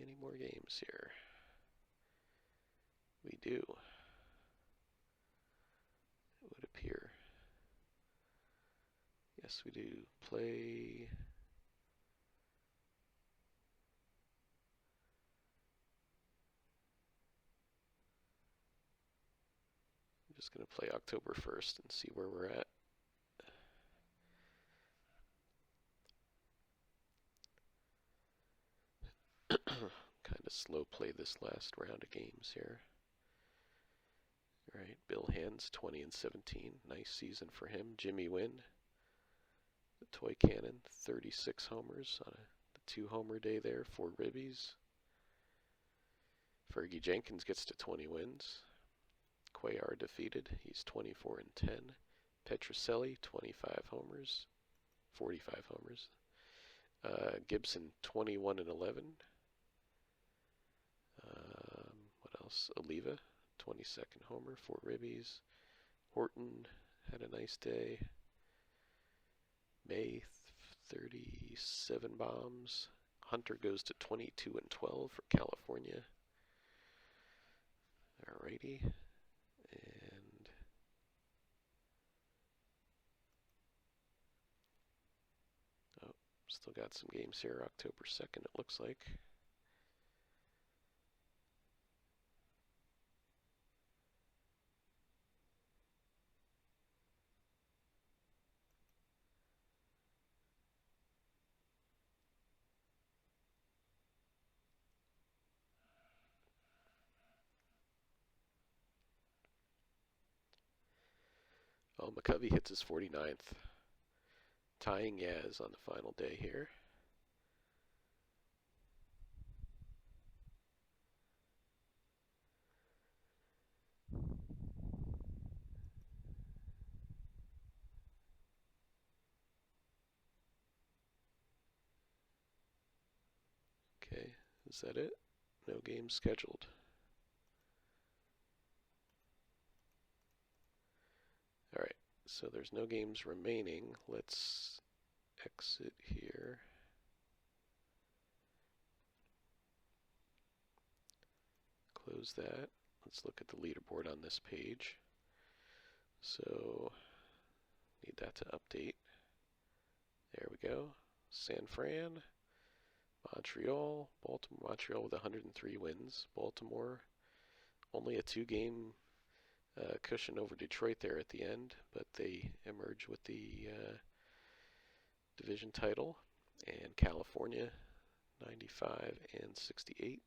any more games here? We do. It would appear. Yes, we do. Play. I'm just going to play October 1st and see where we're at. Kind of slow play this last round of games here. All right, Bill Hands, 20-17. Nice season for him. Jimmy Wynn, the toy cannon, 36 homers on the 2-homer day there, 4 ribbies. Fergie Jenkins gets to 20 wins. Cuellar defeated. He's 24-10. Petrocelli, 25 homers, 45 homers. Gibson, 21-11. What else? Oliva, 22nd homer, 4 ribbies. Horton had a nice day. May, 37 bombs. Hunter goes to 22-12 for California. Alrighty. And still got some games here. October 2nd, it looks like. Oh, McCovey hits his 49th. Tying Yaz on the final day here. Okay, is that it? No games scheduled. Alright, so there's no games remaining. Let's exit here. Close that. Let's look at the leaderboard on this page. So, need that to update. There we go. San Fran, Montreal, Baltimore. Montreal with 103 wins. Baltimore, only a 2-game cushion over Detroit there at the end, but they emerge with the division title. And California, 95-68.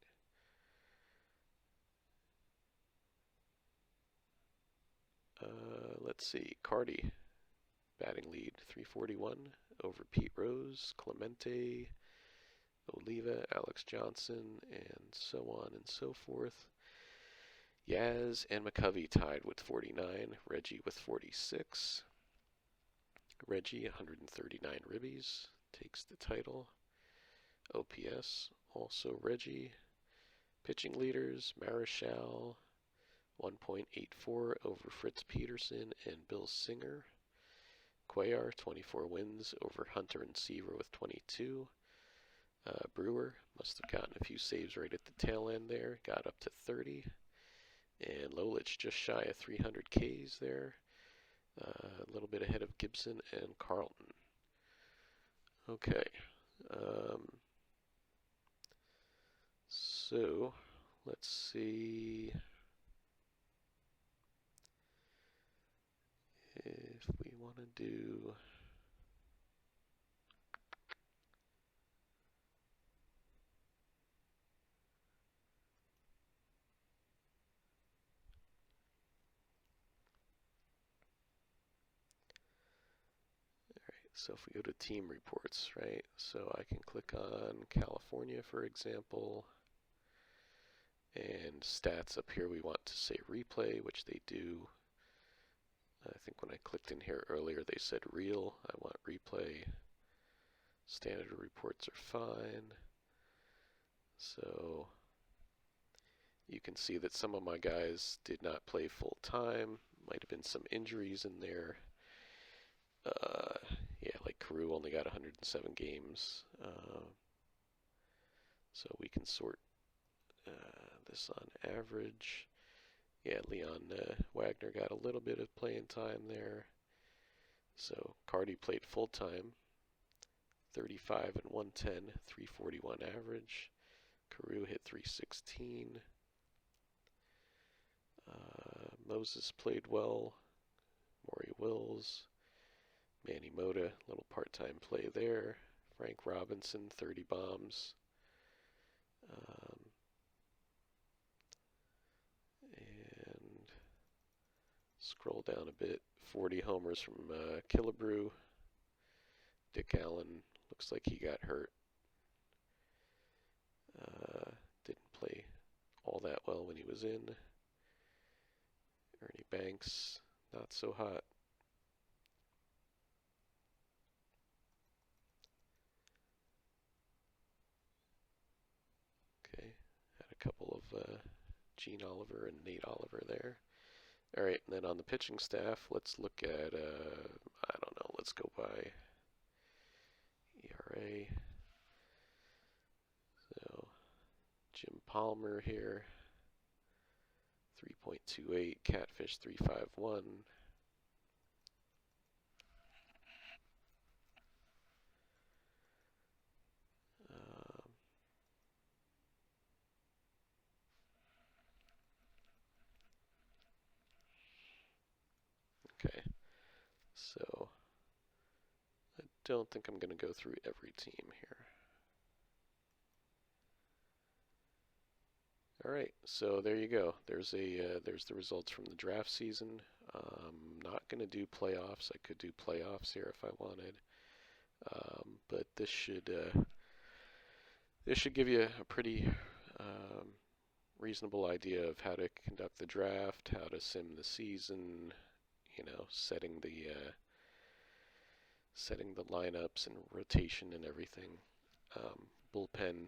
Let's see, Cardi, batting lead, 341 over Pete Rose, Clemente, Oliva, Alex Johnson, and so on and so forth. Yaz and McCovey tied with 49, Reggie with 46. Reggie, 139 ribbies, takes the title. OPS, also Reggie. Pitching leaders, Marichal, 1.84 over Fritz Peterson and Bill Singer. Cuellar, 24 wins over Hunter and Seaver with 22. Brewer must have gotten a few saves right at the tail end there, got up to 30. And Lolich just shy of 300 Ks there, a little bit ahead of Gibson and Carlton. Okay, so let's see if we want to do. So if we go to team reports, right? So I can click on California, for example, and stats up here we want to say replay, which they do. I think when I clicked in here earlier they said real. I want replay. Standard reports are fine. So you can see that some of my guys did not play full time. Might have been some injuries in there. Yeah, like Carew only got 107 games. So we can sort this on average. Yeah, Leon Wagner got a little bit of playing time there. So Cardi played full time, 35 and 110, 341 average. Carew hit 316. Moses played well. Maury Wills. Manny Mota, little part-time play there. Frank Robinson, 30 bombs. And scroll down a bit. 40 homers from Killebrew. Dick Allen looks like he got hurt. Didn't play all that well when he was in. Ernie Banks, not so hot. Okay, had a couple of Gene Oliver and Nate Oliver there. All right, and then on the pitching staff, let's look at, I don't know, let's go by ERA. So, Jim Palmer here, 3.28, Catfish 351. Okay, so I don't think I'm going to go through every team here. All right, so there you go. There's the results from the draft season. Not going to do playoffs. I could do playoffs here if I wanted, but this should give you a pretty reasonable idea of how to conduct the draft, how to sim the season. You know, setting the lineups and rotation and everything. Bullpen,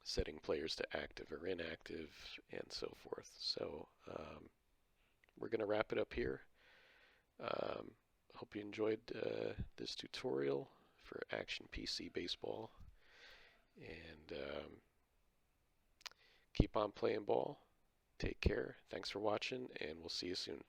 setting players to active or inactive, and so forth. So we're going to wrap it up here. Hope you enjoyed this tutorial for Action PC Baseball. And keep on playing ball. Take care. Thanks for watching, and we'll see you soon.